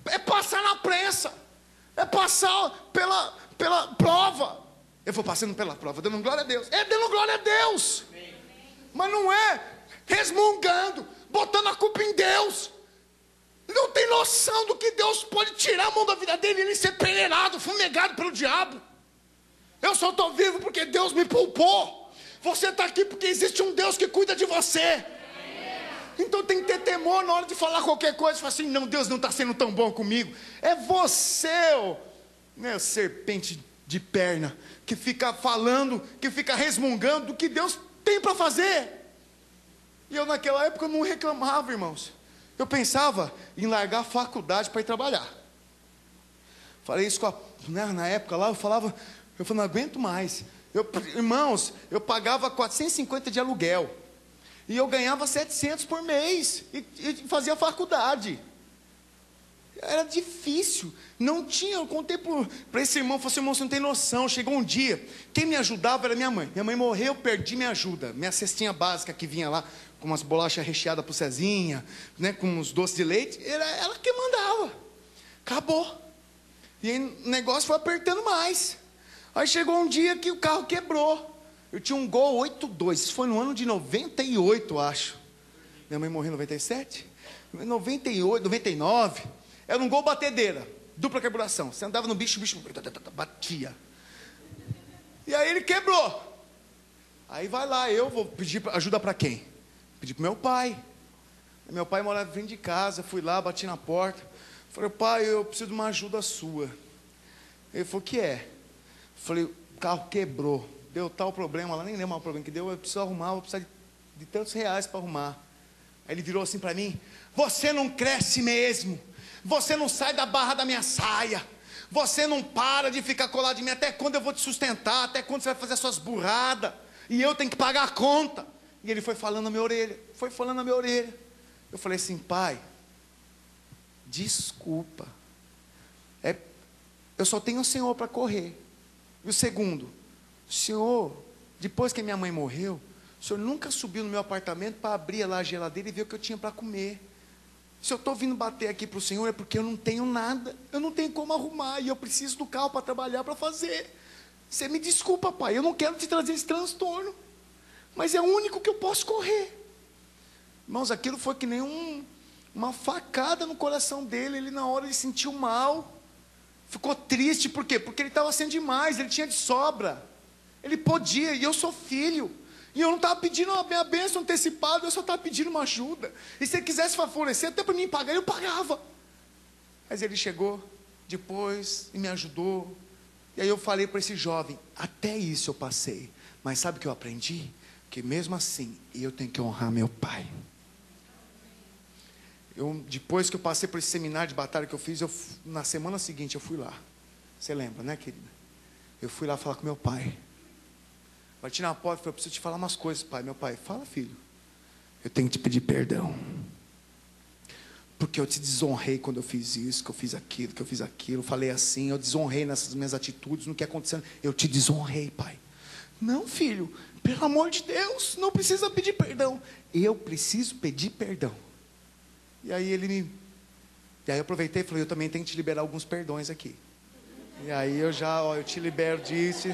é passar na prensa, é passar pela prova. Eu vou passando pela prova, dando glória a Deus. É dando glória a Deus. Mas não é resmungando, botando a culpa em Deus. Não tem noção do que Deus pode tirar a mão da vida dele e ele ser peneirado, fumegado pelo diabo. Eu só estou vivo porque Deus me poupou. Você está aqui porque existe um Deus que cuida de você. Então tem que ter temor na hora de falar qualquer coisa. Fala assim: não, Deus não está sendo tão bom comigo. É você, né, serpente de perna, que fica falando, que fica resmungando do que Deus tem para fazer. E eu naquela época não reclamava, irmãos. Eu pensava em largar a faculdade para ir trabalhar. Falei isso na época lá, eu falei, não aguento mais. Irmãos, eu pagava 450 de aluguel. E eu ganhava 700 por mês. E fazia faculdade. Era difícil. Não tinha, eu contei para esse irmão, falei assim: irmão, você não tem noção. Chegou um dia, quem me ajudava era minha mãe. Minha mãe morreu, eu perdi minha ajuda. Minha cestinha básica que vinha lá, com umas bolachas recheadas pro Cezinha, né, com uns doces de leite, era ela que mandava. Acabou. E aí o negócio foi apertando mais. Aí chegou um dia que o carro quebrou. Eu tinha um Gol 82, isso foi no ano de 98, acho. Minha mãe morreu em 97. 98, 99. Era um Gol batedeira, dupla carburação. Você andava no bicho, o bicho batia. E aí ele quebrou. Aí vai lá, eu vou pedir ajuda para quem? Pedi para meu pai. Meu pai morava em frente de casa, fui lá, bati na porta. Falei: pai, eu preciso de uma ajuda sua. Ele falou: o que é? Falei: o carro quebrou. deu tal problema, ela nem lembra o problema que deu, eu preciso arrumar, vou precisar de tantos reais para arrumar. Aí ele virou assim para mim: você não cresce mesmo, você não sai da barra da minha saia, você não para de ficar colado em mim, até quando eu vou te sustentar, até quando você vai fazer as suas burradas, e eu tenho que pagar a conta. E ele foi falando na minha orelha, eu falei assim: pai, desculpa, eu só tenho o Senhor para correr. E o segundo, o Senhor, depois que minha mãe morreu, o Senhor nunca subiu no meu apartamento para abrir lá a geladeira e ver o que eu tinha para comer. Se eu estou vindo bater aqui para o Senhor é porque eu não tenho nada, eu não tenho como arrumar, e eu preciso do carro para trabalhar, para fazer. Você me desculpa, pai, eu não quero te trazer esse transtorno, mas é o único que eu posso correr. Irmãos, aquilo foi que nem uma facada no coração dele. Ele, na hora, ele sentiu mal, ficou triste. Por quê? Porque ele estava sendo demais, ele tinha de sobra, ele podia, e eu sou filho, e eu não estava pedindo a minha bênção antecipada, eu só estava pedindo uma ajuda. E se ele quisesse favorecer, até para mim pagar, eu pagava. Mas ele chegou depois e me ajudou. E aí eu falei para esse jovem: até isso eu passei, mas sabe o que eu aprendi? Que mesmo assim, eu tenho que honrar meu pai. Depois que eu passei por esse seminário de batalha que eu fiz, na semana seguinte eu fui lá. Você lembra, né, querida? Eu fui lá falar com meu pai. Bati na porta e falei: eu preciso te falar umas coisas, pai. Meu pai: fala, filho. Eu tenho que te pedir perdão, porque eu te desonrei quando eu fiz isso, que eu fiz aquilo, falei assim, eu desonrei nessas minhas atitudes, no que aconteceu, eu te desonrei, pai. Não, filho, pelo amor de Deus, não precisa pedir perdão. Eu preciso pedir perdão. E aí eu aproveitei e falei: eu também tenho que te liberar alguns perdões aqui. E aí eu te libero disso,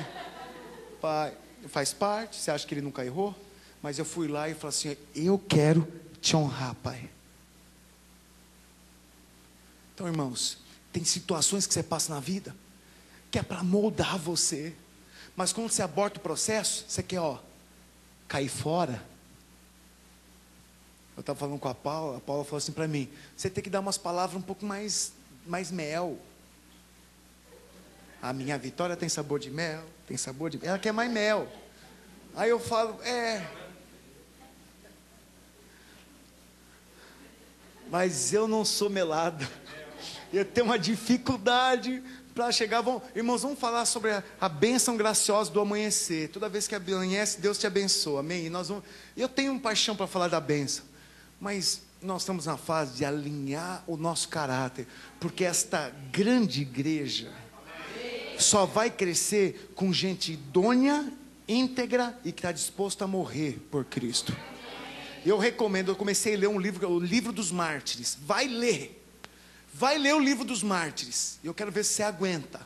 pai, faz parte, você acha que ele nunca errou? Mas eu fui lá e falei assim: eu quero te honrar, pai. Então, irmãos, tem situações que você passa na vida que é para moldar você, mas quando você aborta o processo, você quer cair fora. Eu estava falando com a Paula falou assim para mim: você tem que dar umas palavras um pouco mais mel. A minha vitória tem sabor de mel, ela quer mais mel. Aí eu falo: mas eu não sou melado, eu tenho uma dificuldade para chegar. Irmãos, vamos falar sobre a bênção graciosa do amanhecer. Toda vez que amanhece, Deus te abençoa, amém? Eu tenho uma paixão para falar da bênção, mas nós estamos na fase de alinhar o nosso caráter, porque esta grande igreja só vai crescer com gente idônea, íntegra e que está disposto a morrer por Cristo. Eu recomendo, eu comecei a ler um livro, o Livro dos Mártires. Vai ler o Livro dos Mártires. Eu quero ver se você aguenta.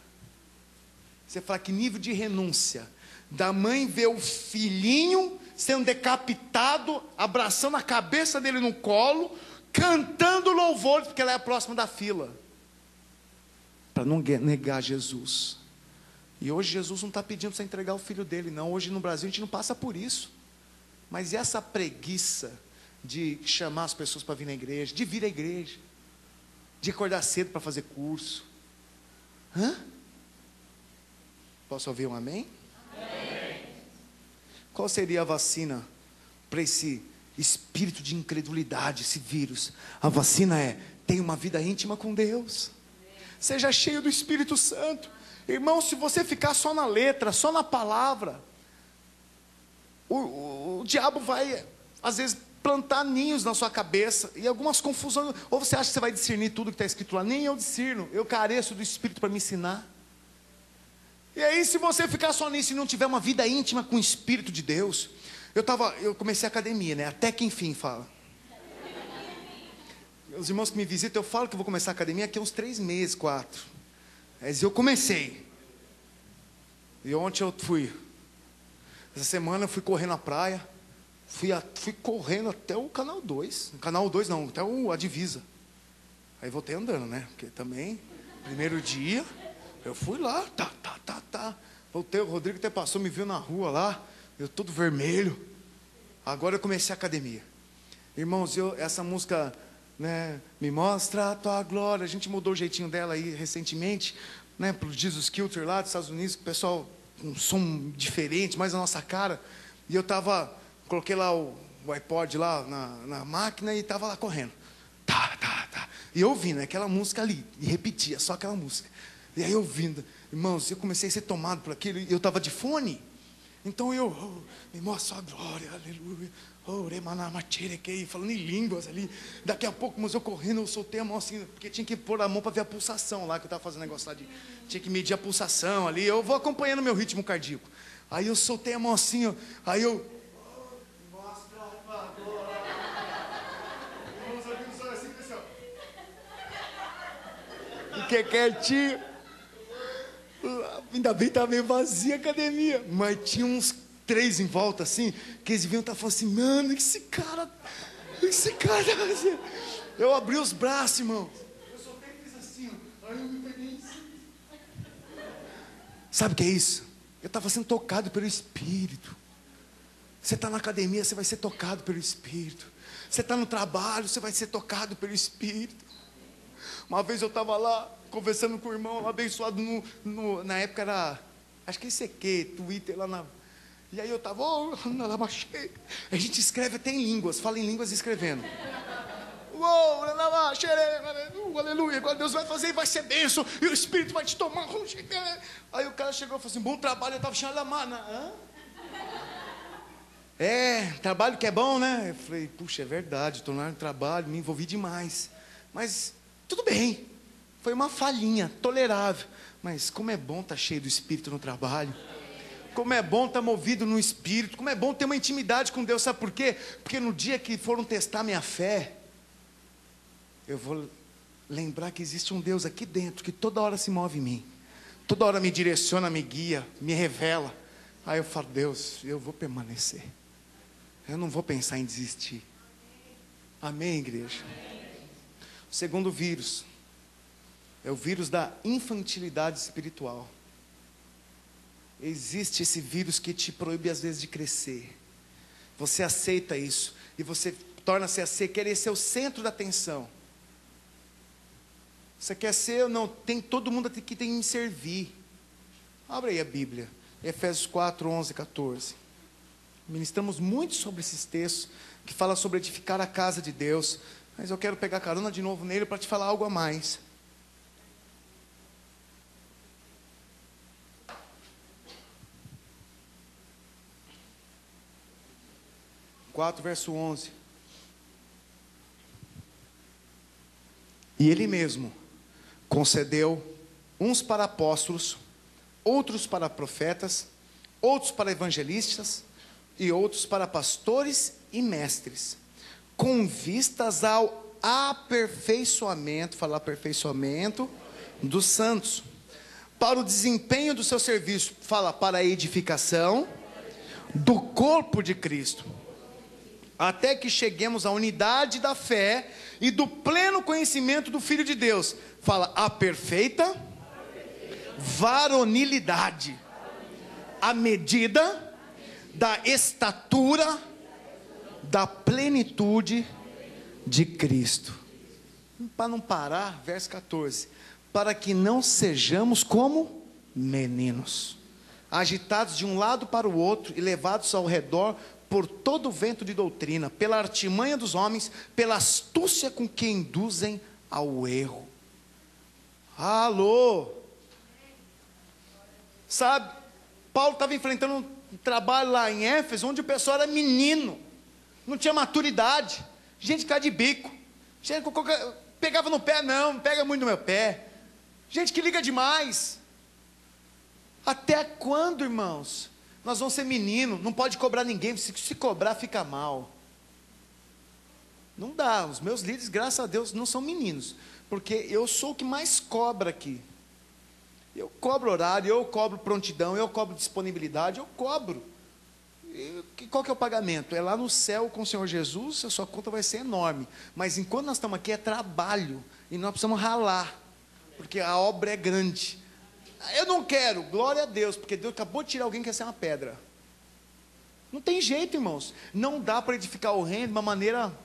Você fala: que nível de renúncia da mãe ver o filhinho sendo decapitado, abraçando a cabeça dele no colo, cantando louvor, porque ela é a próxima da fila, para não negar Jesus. E hoje Jesus não está pedindo para você entregar o filho dele, não. Hoje no Brasil a gente não passa por isso. Mas essa preguiça de chamar as pessoas para vir na igreja, de vir à igreja, de acordar cedo para fazer curso. Posso ouvir um amém? Amém. Qual seria a vacina para esse espírito de incredulidade, esse vírus? A vacina tenha uma vida íntima com Deus. Seja cheio do Espírito Santo. Irmão, se você ficar só na letra, só na palavra, o diabo vai, às vezes, plantar ninhos na sua cabeça, e algumas confusões. Ou você acha que você vai discernir tudo que está escrito lá? Nem eu discerno, eu careço do Espírito para me ensinar. E aí, se você ficar só nisso e não tiver uma vida íntima com o Espírito de Deus, eu comecei a academia, né? Até que enfim, fala. Os irmãos que me visitam, eu falo que eu vou começar a academia aqui há uns 3 meses, 4. Mas eu comecei. E ontem eu fui. Essa semana eu fui correr na praia. Fui correndo até o canal 2. Canal 2 não, até a divisa. Aí voltei andando, né? Porque também, primeiro dia, eu fui lá, tá. Voltei, o Rodrigo até passou, me viu na rua lá, eu todo vermelho. Agora eu comecei a academia. Irmãos, essa música, né, Me Mostra a Tua Glória, a gente mudou o jeitinho dela aí recentemente, né, pro Jesus Kilter lá dos Estados Unidos, que o pessoal um som diferente, mais a nossa cara. E eu coloquei lá o iPod lá na máquina e estava lá correndo. Tá. E eu ouvindo aquela música ali, e repetia, só aquela música. E aí ouvindo, irmãos, eu comecei a ser tomado por aquilo, e eu estava de fone. Então me mostra a glória, aleluia. Falando em línguas ali. Daqui a pouco, mas eu correndo, eu soltei a mão assim, porque tinha que pôr a mão para ver a pulsação lá, que eu estava fazendo negócio lá tinha que medir a pulsação ali. Eu vou acompanhando meu ritmo cardíaco. Aí eu soltei a mão assim, ó, aí eu. Fiquei quietinho. Ainda bem que estava meio vazia a academia. Mas tinha uns 3 em volta assim, que eles vinham estar falando assim, mano, esse cara. Eu abri os braços, irmão. Eu soltei e fiz assim, ó. Aí eu me peguei assim. Sabe o que é isso? Eu estava sendo tocado pelo Espírito. Você está na academia, você vai ser tocado pelo Espírito. Você está no trabalho, você vai ser tocado pelo Espírito. Uma vez eu estava lá, conversando com o irmão, abençoado, na época era, acho que ICQ, Twitter, lá na... E aí eu estava, a gente escreve até em línguas, fala em línguas escrevendo. Aleluia, agora Deus vai fazer e vai ser bênção, e o Espírito vai te tomar. Aí o cara chegou e falou assim, bom trabalho, eu estava chamando a mana. Trabalho que é bom, né? Eu falei, puxa, é verdade, estou no trabalho, me envolvi demais. Mas tudo bem, foi uma falhinha, tolerável. Mas como é bom estar cheio do Espírito no trabalho. Como é bom estar movido no Espírito. Como é bom ter uma intimidade com Deus. Sabe por quê? Porque no dia que foram testar minha fé, eu vou lembrar que existe um Deus aqui dentro, que toda hora se move em mim. Toda hora me direciona, me guia, me revela. Aí eu falo, Deus, eu vou permanecer. Eu não vou pensar em desistir. Amém, igreja? O segundo vírus é o vírus da infantilidade espiritual. Existe esse vírus que te proíbe às vezes de crescer. Você aceita isso e você torna-se a querer ser o centro da atenção. Você quer ser ou não? Todo mundo aqui tem que me servir. Abre aí a Bíblia, Efésios 4, 11, 14. Ministramos muito sobre esses textos que falam sobre edificar a casa de Deus. Mas eu quero pegar carona de novo nele para te falar algo a mais. Verso 11. E ele mesmo concedeu uns para apóstolos, outros para profetas, outros para evangelistas e outros para pastores e mestres, com vistas ao aperfeiçoamento, falar aperfeiçoamento dos santos, para o desempenho do seu serviço, fala para a edificação do corpo de Cristo, até que cheguemos à unidade da fé e do pleno conhecimento do Filho de Deus, fala a perfeita varonilidade, a medida da estatura da plenitude de Cristo. Para não parar, verso 14, para que não sejamos como meninos, agitados de um lado para o outro e levados ao redor por todo o vento de doutrina, pela artimanha dos homens, pela astúcia com que induzem ao erro. Alô? Sabe, Paulo estava enfrentando um trabalho lá em Éfeso, onde o pessoal era menino, não tinha maturidade, gente cá de bico, gente pegava no pé, não pega muito no meu pé, gente que liga demais. Até quando, irmãos? Nós vamos ser menino, não pode cobrar ninguém, se cobrar fica mal. Não dá, os meus líderes, graças a Deus, não são meninos, porque eu sou o que mais cobra aqui. Eu cobro horário, eu cobro prontidão, eu cobro disponibilidade, eu cobro. Qual que é o pagamento? É lá no céu com o Senhor Jesus, a sua conta vai ser enorme. Mas enquanto nós estamos aqui é trabalho, e nós precisamos ralar, porque a obra é grande. Eu não quero, glória a Deus, porque Deus acabou de tirar alguém que quer ser uma pedra. Não tem jeito, irmãos. Não dá para edificar o reino de uma maneira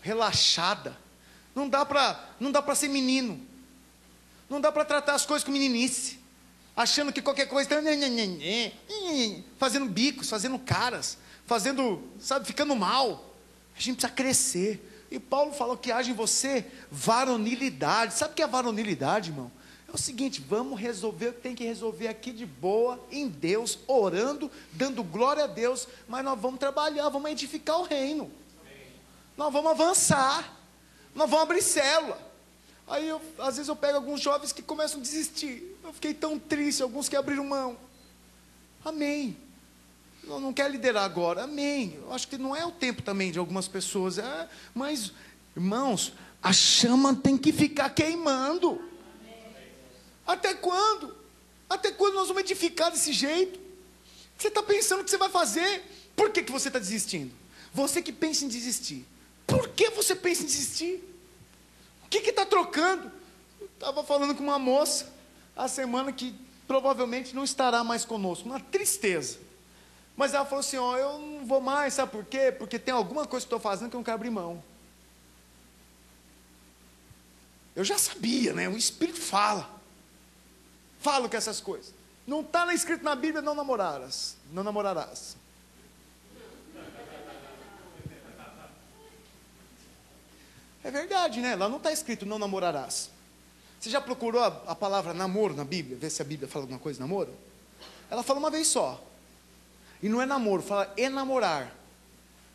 relaxada. Não dá para ser menino. Não dá para tratar as coisas com meninice. achando que qualquer coisa está fazendo bicos, fazendo caras, sabe, ficando mal. A gente precisa crescer. E Paulo falou que haja em você varonilidade. Sabe o que é varonilidade, irmão? É o seguinte: vamos resolver o que tem que resolver aqui de boa, em Deus, orando, dando glória a Deus, mas nós vamos trabalhar, vamos edificar o reino. Nós vamos avançar, nós vamos abrir célula. Aí, às vezes eu pego alguns jovens que começam a desistir. Eu fiquei tão triste, alguns que abriram mão. Amém. Eu não quero liderar agora, amém. Eu acho que não é o tempo também de algumas pessoas. Mas, irmãos, a chama tem que ficar queimando. Até quando? Até quando nós vamos edificar desse jeito? Você está pensando que você vai fazer? Por que você está desistindo? Você que pensa em desistir. Por que você pensa em desistir? O que está trocando? Eu estava falando com uma moça a semana que provavelmente não estará mais conosco. Uma tristeza. Mas ela falou assim: ó, eu não vou mais, sabe por quê? Porque tem alguma coisa que estou fazendo que eu não quero abrir mão. Eu já sabia, né? O Espírito fala. Fala que essas coisas. Não está escrito na Bíblia: não namorarás. Não namorarás. É verdade, né? Lá não está escrito não namorarás. Você já procurou a palavra namoro na Bíblia? Ver se a Bíblia fala alguma coisa de namoro? Ela fala uma vez só. E não é namoro, fala enamorar.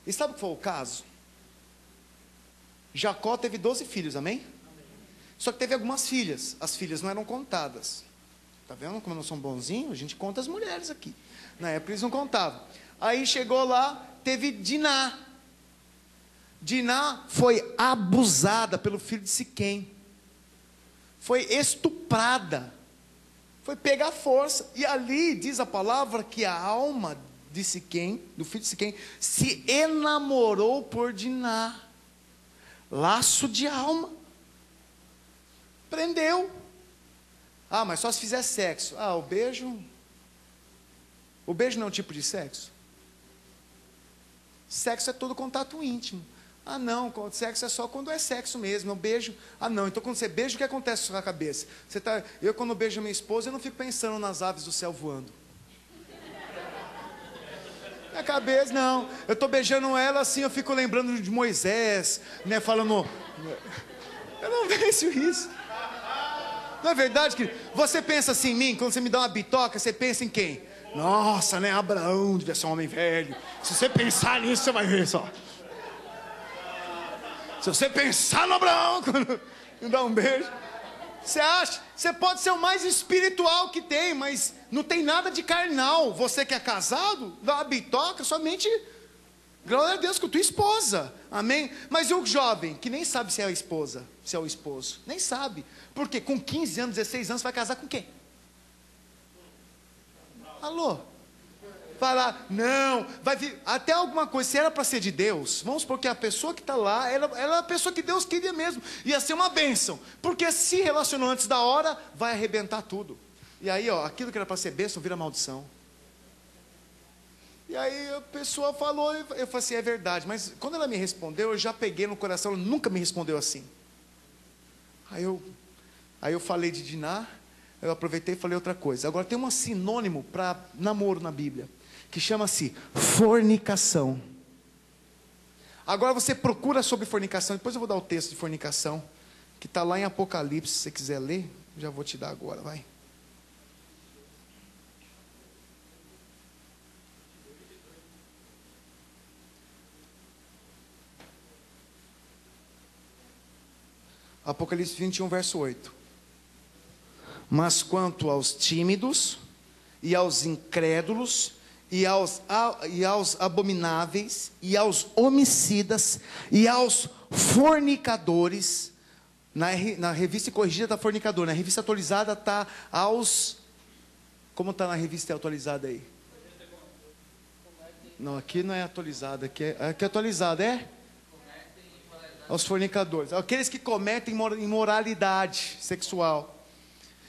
E sabe o que foi o caso? Jacó teve 12 filhos, amém? Só que teve algumas filhas. As filhas não eram contadas. Está vendo como nós somos bonzinhos? A gente conta as mulheres aqui. Na época eles não contavam. Aí chegou lá, teve Diná. Diná foi abusada pelo filho de Siquém. Foi estuprada. Foi pegar força. E ali diz a palavra que a alma de Siquém, do filho de Siquém, se enamorou por Diná. Laço de alma. Prendeu. Ah, mas só se fizer sexo. Ah, o beijo. O beijo não é um tipo de sexo. Sexo é todo contato íntimo. Ah, não, sexo é só quando é sexo mesmo, eu beijo. Ah, não, então quando você beija, o que acontece na sua cabeça? Eu, quando beijo a minha esposa, eu não fico pensando nas aves do céu voando. Minha cabeça, não. Eu estou beijando ela assim, eu fico lembrando de Moisés, né, falando... Eu não vejo isso. Não é verdade, querido? Você pensa assim em mim, quando você me dá uma bitoca, você pensa em quem? Nossa, né, Abraão devia ser um homem velho. Se você pensar nisso, você vai ver só. Se você pensar no Abraão, quando me dá um beijo, você acha? Você pode ser o mais espiritual que tem, mas não tem nada de carnal. Você que é casado, dá uma bitoca, somente, glória a Deus, com a tua esposa, amém? Mas e o jovem, que nem sabe se é a esposa, se é o esposo, nem sabe, porque com 15 anos, 16 anos, vai casar com quem? Alô? Vai lá, não, vai vir, até alguma coisa, se era para ser de Deus, vamos supor que a pessoa que está lá, ela é a pessoa que Deus queria mesmo, ia ser uma bênção, porque se relacionou antes da hora, vai arrebentar tudo, e aí ó, aquilo que era para ser bênção, vira maldição. E aí a pessoa falou, eu falei assim, é verdade, mas quando ela me respondeu, eu já peguei no coração, ela nunca me respondeu assim. Aí eu falei de Diná, eu aproveitei e falei outra coisa. Agora tem um sinônimo para namoro na Bíblia, que chama-se fornicação. Agora você procura sobre fornicação, depois eu vou dar o texto de fornicação, que está lá em Apocalipse, se você quiser ler, já vou te dar agora, vai. Apocalipse 21, verso 8. Mas quanto aos tímidos, e aos incrédulos, e aos abomináveis, e aos homicidas, e aos fornicadores, na revista corrigida está fornicador, na revista atualizada está aos... Como está na revista atualizada aí? Não, aqui não é atualizada, aqui é atualizada, é? Aos fornicadores, aqueles que cometem imoralidade sexual,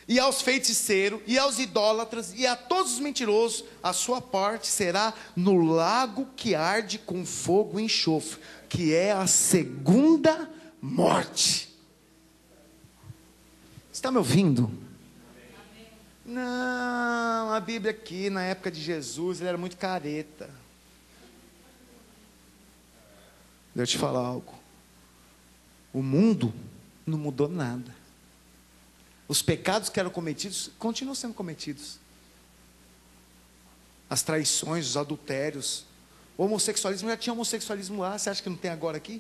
e aos feiticeiros, e aos idólatras, e a todos os mentirosos, a sua parte será no lago que arde com fogo e enxofre, que é a segunda morte. Está me ouvindo? Não, a Bíblia aqui, na época de Jesus, ele era muito careta. Deixa eu te falar algo. O mundo não mudou nada. Os pecados que eram cometidos, continuam sendo cometidos. As traições, os adultérios, o homossexualismo, já tinha homossexualismo lá, você acha que não tem agora aqui?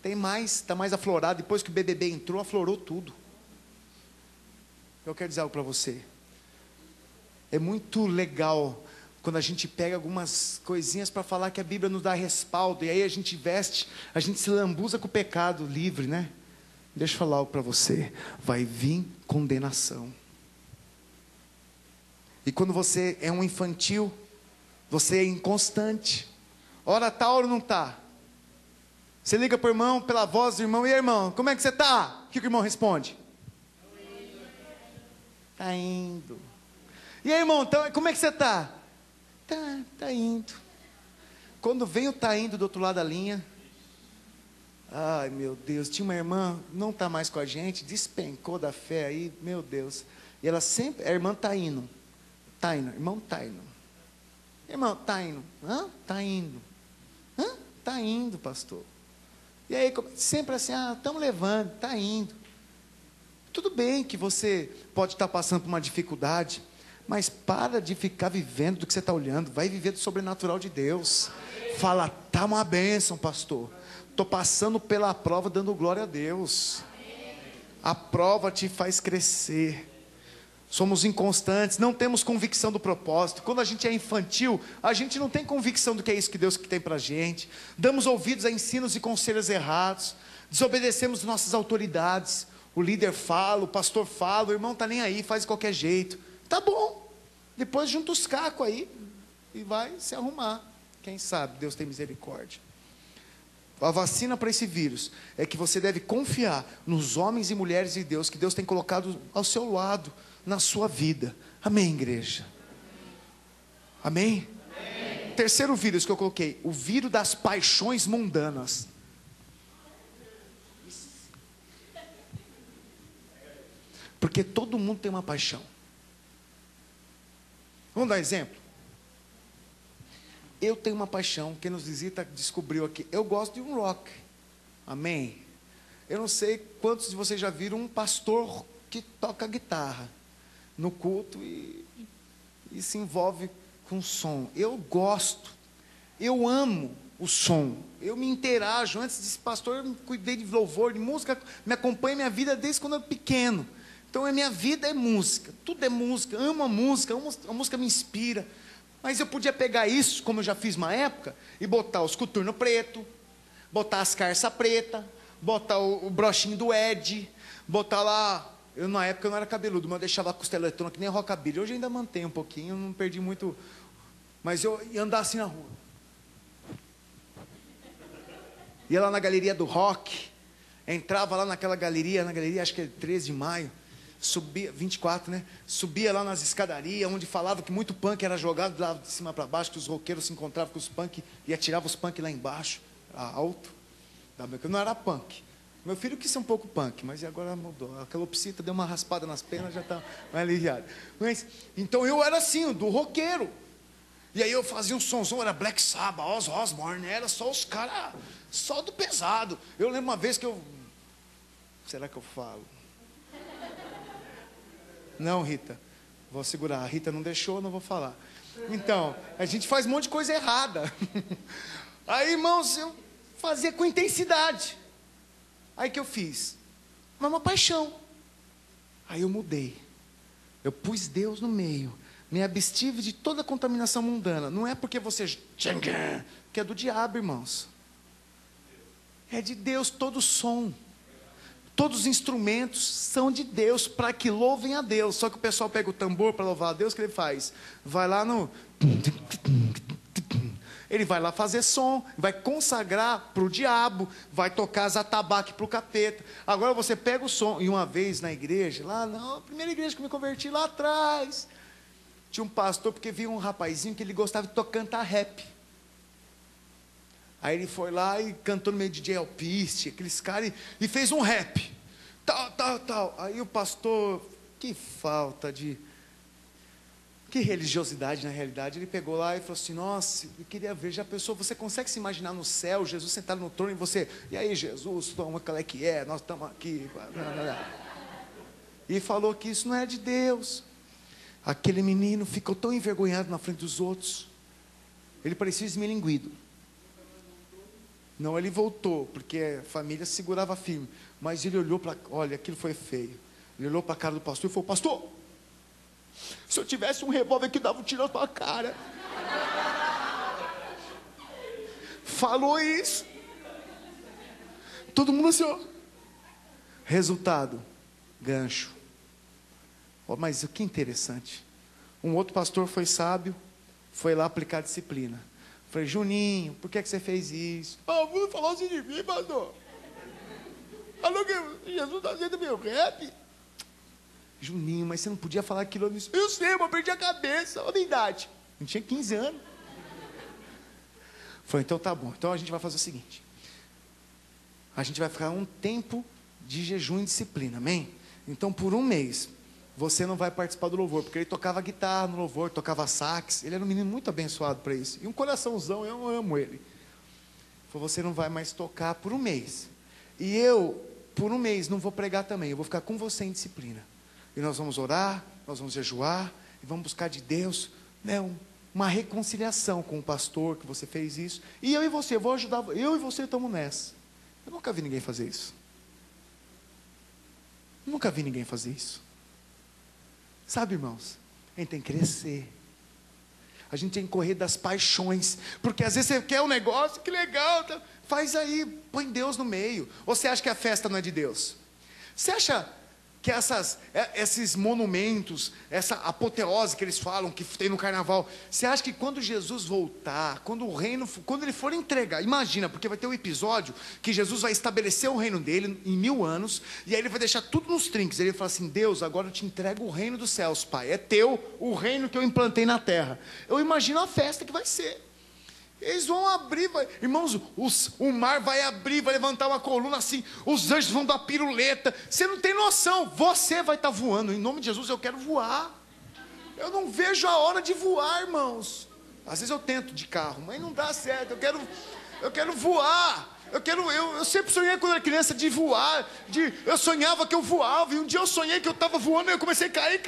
Tem mais, está mais aflorado, depois que o BBB entrou, aflorou tudo. Eu quero dizer algo para você. É muito legal quando a gente pega algumas coisinhas para falar que a Bíblia nos dá respaldo, e aí a gente veste, a gente se lambuza com o pecado livre, né? Deixa eu falar algo para você. Vai vir condenação. E quando você é um infantil, você é inconstante. Ora tá, ora não tá. Você liga para o irmão, pela voz do irmão, e aí, irmão, como é que você está? O que o irmão responde? Está indo. E aí, irmão, então, como é que você está? Tá indo. Quando vem o tá indo do outro lado da linha, ai meu Deus, tinha uma irmã, não está mais com a gente, despencou da fé aí, meu Deus. E ela sempre, a irmã está indo, irmão está indo. Irmão, está indo. Hã? Está indo. Hã? Está indo, pastor. E aí, sempre assim, estamos levando, está indo. Tudo bem que você pode estar passando por uma dificuldade, mas para de ficar vivendo do que você está olhando, vai viver do sobrenatural de Deus. Fala, está uma bênção, pastor. Estou passando pela prova, dando glória a Deus. A prova te faz crescer. Somos inconstantes, não temos convicção do propósito. Quando a gente é infantil, a gente não tem convicção do que é isso que Deus tem para a gente. Damos ouvidos a ensinos e conselhos errados. Desobedecemos nossas autoridades. O líder fala, o pastor fala, o irmão está nem aí, faz de qualquer jeito. Tá bom, depois junta os cacos aí e vai se arrumar. Quem sabe, Deus tem misericórdia. A vacina para esse vírus é que você deve confiar nos homens e mulheres de Deus, que Deus tem colocado ao seu lado, na sua vida. Amém, igreja? Amém? Amém. Terceiro vírus que eu coloquei, o vírus das paixões mundanas. Porque todo mundo tem uma paixão. Vamos dar um exemplo? Eu tenho uma paixão, quem nos visita descobriu aqui, eu gosto de um rock. Amém? Eu não sei quantos de vocês já viram um pastor que toca guitarra no culto e se envolve com som. Eu gosto, eu amo o som, eu me interajo. Antes desse pastor, eu cuidei de louvor, de música, me acompanha minha vida desde quando eu era pequeno. Então a minha vida é música, tudo é música, amo a música me inspira. Mas eu podia pegar isso, como eu já fiz uma época, e botar os coturnos preto, botar as carças pretas, botar o brochinho do Ed, botar lá. Na época eu não era cabeludo, mas eu deixava a costela eletrônica que nem rockabilly. Hoje eu ainda mantenho um pouquinho, não perdi muito. Mas eu ia andar assim na rua. Ia lá na galeria do rock, entrava lá naquela galeria, acho que é 13 de maio, subia, 24, né? Subia lá nas escadarias, onde falava que muito punk era jogado lá de cima para baixo, que os roqueiros se encontravam com os punk e atiravam os punk lá embaixo, alto. Eu não era punk. Meu filho quis ser um pouco punk, mas agora mudou. A calopsita deu uma raspada nas penas, já está mais aliviado. Mas, então eu era assim, do roqueiro. E aí eu fazia um sonzão, era Black Sabbath, Ozzy Osbourne, era só os caras, só do pesado. Eu lembro uma vez que eu... Será que eu falo? Não, Rita, vou segurar. A Rita não deixou, não vou falar. Então, a gente faz um monte de coisa errada. Aí, irmãos, eu fazia com intensidade. Aí que eu fiz? Mas uma paixão. Aí eu mudei. Eu pus Deus no meio. Me abstive de toda a contaminação mundana. Não é porque você... que é do diabo, irmãos. É de Deus todo som. Todos os instrumentos são de Deus, para que louvem a Deus. Só que o pessoal pega o tambor para louvar a Deus, o que ele faz? Vai lá no... Ele vai lá fazer som, vai consagrar para o diabo, vai tocar as atabaques para o capeta. Agora você pega o som, e uma vez na igreja, lá na primeira igreja que eu me converti, lá atrás, tinha um pastor, porque via um rapazinho que ele gostava de cantar rap. Aí ele foi lá e cantou no meio de DJ Alpiste, aqueles caras, e fez um rap. Tal. Aí o pastor, que falta de Que religiosidade, na realidade. Ele pegou lá e falou assim: nossa, eu queria ver, já pensou, você consegue se imaginar no céu, Jesus sentado no trono e você, e aí Jesus, toma, qual é que é, nós estamos aqui. E falou que isso não é de Deus. Aquele menino ficou tão envergonhado na frente dos outros, ele parecia esmilinguido. Não, ele voltou, porque a família segurava firme, mas ele olhou para, olha, aquilo foi feio. Ele olhou para a cara do pastor e falou: pastor, se eu tivesse um revólver aqui, dava um tiro na tua cara. Falou isso. Todo mundo assim, ó. Resultado, gancho. Oh, mas que interessante. Um outro pastor foi sábio, foi lá aplicar disciplina. Falei: Juninho, por que você fez isso? Ah, vou falar assim de mim, pastor. Falou que Jesus está dentro do meu rap. Juninho, mas você não podia falar aquilo nisso. Eu sei, mas eu perdi a cabeça. Olha a minha idade. Eu tinha 15 anos. Falei: então tá bom. Então a gente vai fazer o seguinte. A gente vai ficar um tempo de jejum e disciplina, amém? Então por um mês, você não vai participar do louvor, porque ele tocava guitarra no louvor, tocava sax. Ele era um menino muito abençoado para isso. E um coraçãozão, eu amo ele. Falei: você não vai mais tocar por um mês. E eu, por um mês, não vou pregar também. Eu vou ficar com você em disciplina. E nós vamos orar, nós vamos jejuar, e vamos buscar de Deus, né, uma reconciliação com o pastor que você fez isso. E eu e você, eu vou ajudar, eu e você estamos nessa. Eu nunca vi ninguém fazer isso. Nunca vi ninguém fazer isso. Sabe, irmãos, a gente tem que crescer. A gente tem que correr das paixões. Porque às vezes você quer um negócio, que legal, tá? Faz aí, põe Deus no meio. Ou você acha que a festa não é de Deus? Você acha que esses monumentos, essa apoteose que eles falam, que tem no carnaval, você acha que quando Jesus voltar, quando ele for entregar, imagina, porque vai ter um episódio que Jesus vai estabelecer o reino dele em 1000 anos, e aí ele vai deixar tudo nos trinques. Ele vai falar assim: Deus, agora eu te entrego o reino dos céus, Pai, é teu o reino que eu implantei na terra. Eu imagino a festa que vai ser. Eles vão abrir, irmãos, o mar vai abrir, vai levantar uma coluna assim, os anjos vão dar piruleta. Você não tem noção, você vai estar voando. Em nome de Jesus, eu quero voar. Eu não vejo a hora de voar, irmãos. Às vezes eu tento de carro, mas não dá certo. Eu quero voar. Eu sempre sonhei quando era criança de voar. Eu sonhava que eu voava, e um dia eu sonhei que eu estava voando, e eu comecei a cair.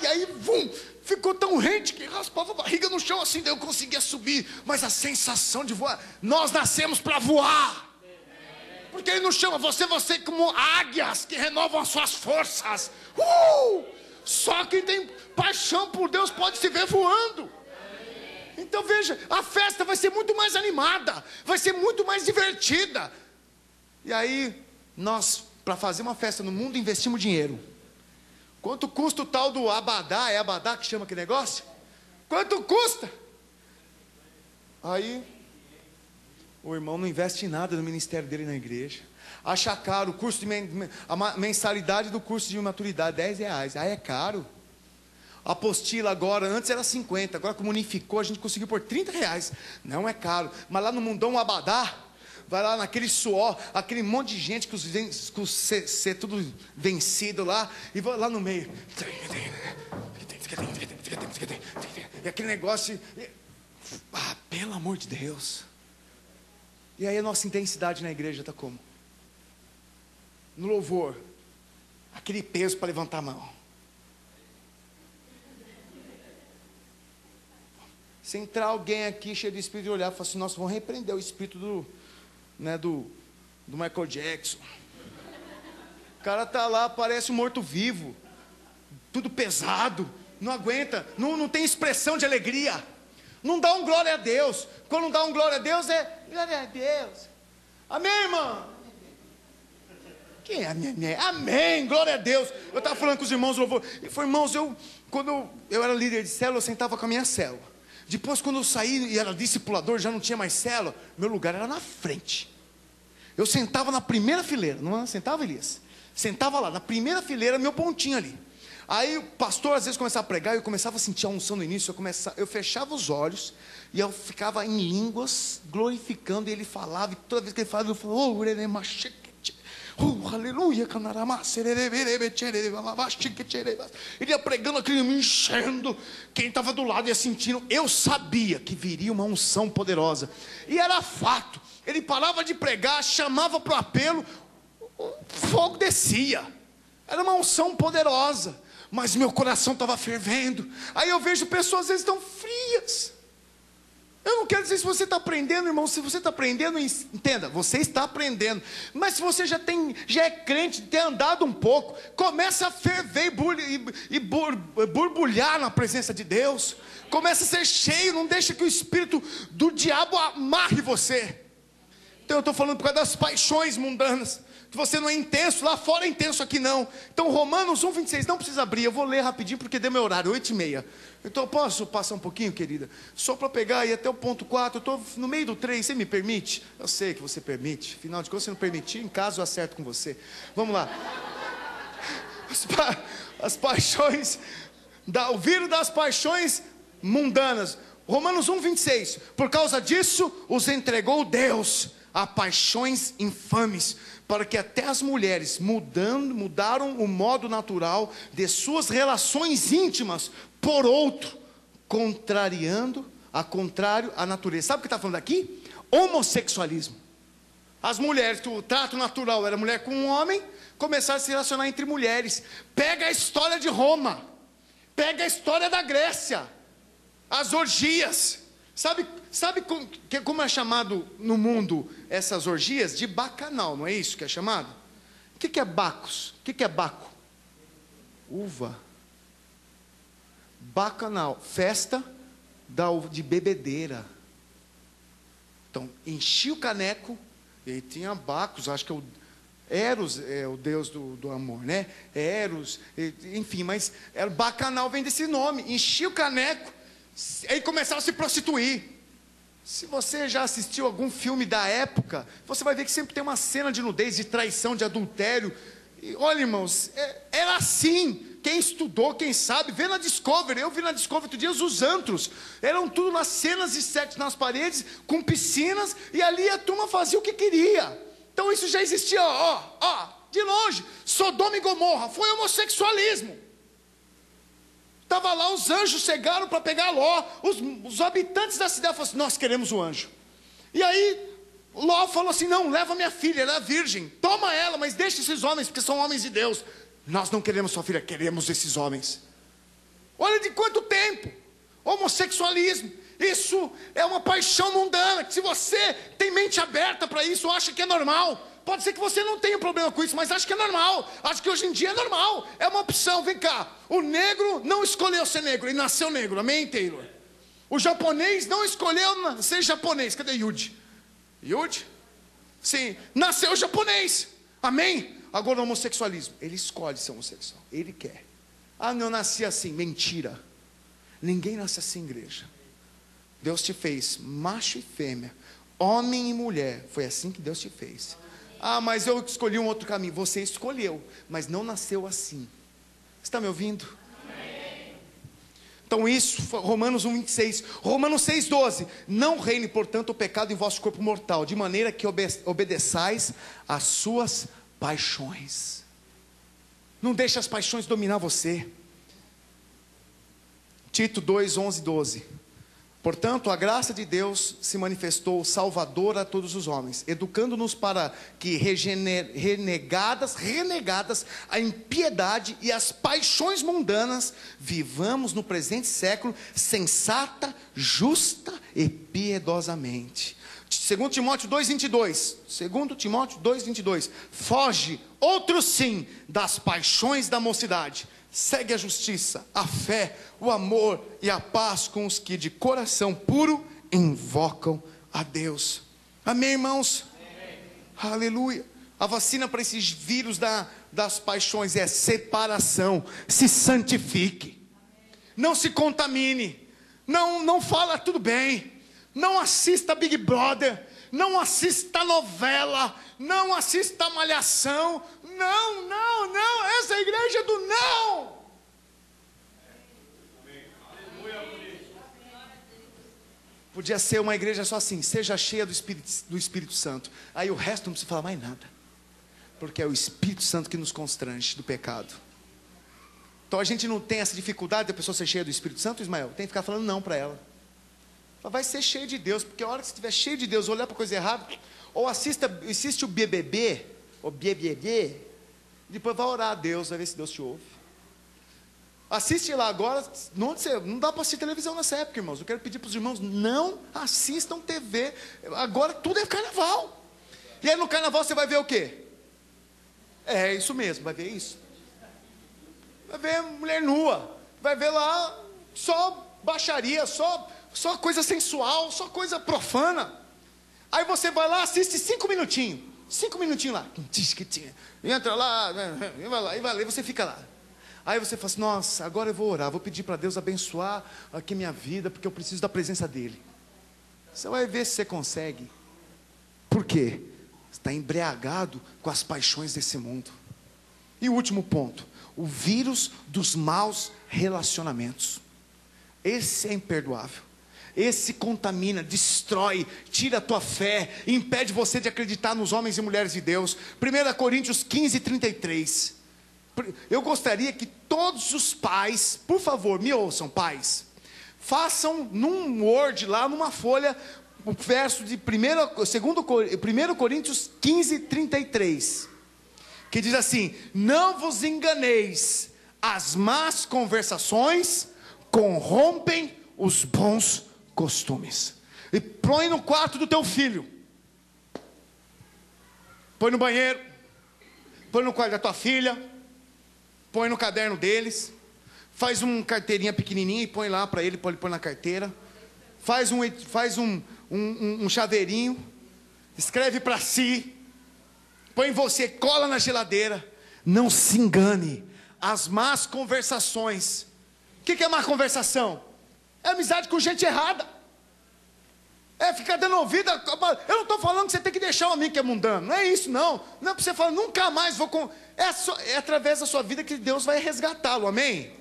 E aí, vum, ficou tão rente que raspava a barriga no chão assim, daí eu conseguia subir. Mas a sensação de voar, nós nascemos para voar. Porque Ele nos chama, você como águias que renovam as suas forças. Só quem tem paixão por Deus pode se ver voando. Então veja, a festa vai ser muito mais animada, vai ser muito mais divertida. E aí, nós, para fazer uma festa no mundo, investimos dinheiro. Quanto custa o tal do abadá? É abadá que chama aquele negócio? Quanto custa? Aí, o irmão não investe em nada no ministério dele na igreja. Acha caro o curso a mensalidade do curso de maturidade, R$10. Aí é caro. A apostila agora, antes era 50, agora como unificou, a gente conseguiu por R$30. Não é caro. Mas lá no mundão abadá, vai lá naquele suor, aquele monte de gente com ser tudo vencido lá, e vai lá no meio. E aquele negócio. Pelo amor de Deus. E aí a nossa intensidade na igreja está como? No louvor, aquele peso para levantar a mão. Se entrar alguém aqui cheio de espírito e olhar e falar assim: nossa, vamos repreender o espírito do Michael Jackson. O cara está lá, parece um morto-vivo, tudo pesado, não aguenta, não tem expressão de alegria, não dá um glória a Deus. Quando não dá um glória a Deus, é glória a Deus. Amém, irmão? Quem é amém? Amém, glória a Deus. Eu estava falando com os irmãos do louvor, e foi, irmãos, quando eu era líder de célula, eu sentava com a minha célula. Depois, quando eu saí e era discipulador, já não tinha mais célula, meu lugar era na frente. Eu sentava na primeira fileira, não sentava, Elias? Sentava lá, na primeira fileira, meu pontinho ali. Aí o pastor às vezes começava a pregar, eu começava a sentir a unção no início, eu fechava os olhos, e eu ficava em línguas, glorificando, e ele falava, e toda vez que ele falava, eu falava, Aleluia. Ele ia pregando aquilo, me enchendo. Quem estava do lado ia sentindo. Eu sabia que viria uma unção poderosa. E era fato. Ele parava de pregar, chamava para o apelo, o fogo descia. Era uma unção poderosa. Mas meu coração estava fervendo. Aí eu vejo pessoas às vezes tão frias. Eu não quero dizer se você está aprendendo, irmão. Se você está aprendendo, entenda, você está aprendendo. Mas se você já é crente, tem andado um pouco, começa a ferver e borbulhar na presença de Deus. Começa a ser cheio, não deixa que o espírito do diabo amarre você. Então eu estou falando por causa das paixões mundanas. Que você não é intenso, lá fora é intenso, aqui não. Então Romanos 1:26, não precisa abrir, eu vou ler rapidinho porque deu meu horário, 8:30. Então posso passar um pouquinho, querida? Só para pegar e até o ponto 4, eu estou no meio do 3, você me permite? Eu sei que você permite, afinal de contas, se não permitir, em caso eu acerto com você. Vamos lá. As paixões, o vírus das paixões mundanas. Romanos 1:26, por causa disso os entregou Deus a paixões infames, para que até as mulheres mudaram o modo natural de suas relações íntimas por outro, contrário à natureza. Sabe o que está falando aqui? Homossexualismo. As mulheres, que o trato natural era mulher com um homem, começaram a se relacionar entre mulheres. Pega a história de Roma, pega a história da Grécia, as orgias. Sabe como é chamado no mundo essas orgias? De bacanal, não é isso que é chamado? O que é Bacos? O que é Baco? Uva. Bacanal, festa de bebedeira. Então, enchia o caneco, e tinha Bacos, acho que Eros é o deus do amor, né? Eros, enfim, mas bacanal vem desse nome. Enchia o caneco, aí começaram a se prostituir. Se você já assistiu algum filme da época, você vai ver que sempre tem uma cena de nudez, de traição, de adultério. E, olha, irmãos, era assim. Quem estudou, quem sabe, vê na Discovery. Eu vi na Discovery outro dia os antros. Eram tudo nas cenas de sexo nas paredes, com piscinas, e ali a turma fazia o que queria. Então isso já existia, de longe. Sodoma e Gomorra foi homossexualismo. Estava lá, os anjos chegaram para pegar Ló. Os habitantes da cidade falaram assim: nós queremos o anjo. E aí Ló falou assim: não, leva minha filha, ela é virgem, toma ela, mas deixa esses homens, porque são homens de Deus. Nós não queremos sua filha, queremos esses homens. Olha de quanto tempo. Homossexualismo, isso é uma paixão mundana, que se você tem mente aberta para isso, acha que é normal. Pode ser que você não tenha problema com isso, mas acha que é normal. Acha que hoje em dia é normal. É uma opção, vem cá. O negro não escolheu ser negro, ele nasceu negro, amém, Taylor? O japonês não escolheu ser japonês. Cadê Yudi? Yudi? Sim, nasceu japonês, amém? Agora o homossexualismo, ele escolhe ser homossexual, ele quer. Ah, não, eu nasci assim, mentira. Ninguém nasce assim, igreja. Deus te fez macho e fêmea, homem e mulher, foi assim que Deus te fez. Ah, mas eu escolhi um outro caminho. Você escolheu, mas não nasceu assim. Você está me ouvindo? Amém. Então isso, Romanos 1:26. Romanos 6:12. Não reine, portanto, o pecado em vosso corpo mortal, de maneira que obedeçais às suas paixões. Não deixe as paixões dominar você. Tito 2:11-12. Portanto, a graça de Deus se manifestou salvadora a todos os homens, educando-nos para que renegadas a impiedade e as paixões mundanas, vivamos no presente século sensata, justa e piedosamente. 2 Timóteo 2:22. 2 Timóteo 2:22. Foge, outro sim, das paixões da mocidade. Segue a justiça, a fé, o amor e a paz com os que de coração puro invocam a Deus. Amém, irmãos? Amém. Aleluia. A vacina para esses vírus das paixões é separação. Se santifique. Não se contamine. Não fala tudo bem. Não assista Big Brother. Não assista novela. Não assista Malhação. Não. Essa é a igreja do não. Podia ser uma igreja só assim: seja cheia do Espírito Santo. Aí o resto não precisa falar mais nada. Porque é o Espírito Santo que nos constrange do pecado. Então a gente não tem essa dificuldade de a pessoa ser cheia do Espírito Santo, Ismael? Tem que ficar falando não para ela. Ela vai ser cheia de Deus, porque a hora que você estiver cheio de Deus, olhar para coisa errada, ou assiste o BBB, ou BBB, depois vai orar a Deus, vai ver se Deus te ouve. Assiste lá agora, não dá para assistir televisão nessa época, irmãos. Eu quero pedir para os irmãos, não assistam TV, agora tudo é carnaval. E aí no carnaval você vai ver o quê? É isso mesmo, vai ver isso. Vai ver mulher nua, vai ver lá só baixaria, só coisa sensual, só coisa profana. Aí você vai lá, assiste 5 minutinhos lá. Entra lá, e vai lá, e você fica lá. Aí você fala assim, nossa, agora eu vou orar, vou pedir para Deus abençoar aqui minha vida, porque eu preciso da presença dEle. Você vai ver se você consegue. Por quê? Você está embriagado com as paixões desse mundo. E o último ponto, o vírus dos maus relacionamentos. Esse é imperdoável. Esse contamina, destrói, tira a tua fé, impede você de acreditar nos homens e mulheres de Deus. 1 Coríntios 15, 33. Eu gostaria que todos os pais, por favor, me ouçam, pais. Façam num Word lá, numa folha, o verso de 1 Coríntios 15, 33. Que diz assim: não vos enganeis, as más conversações corrompem os bons costumes. E põe no quarto do teu filho, põe no banheiro, põe no quarto da tua filha, põe no caderno deles, faz uma carteirinha pequenininha e põe lá para ele, põe na carteira, faz um chaveirinho, escreve para si, põe você, cola na geladeira. Não se engane, as más conversações. O que é má conversação? É amizade com gente errada. É ficar dando ouvido. Eu não estou falando que você tem que deixar um amigo que é mundano. Não é isso, não. Não é para você falar, nunca mais vou com. É através da sua vida que Deus vai resgatá-lo, amém?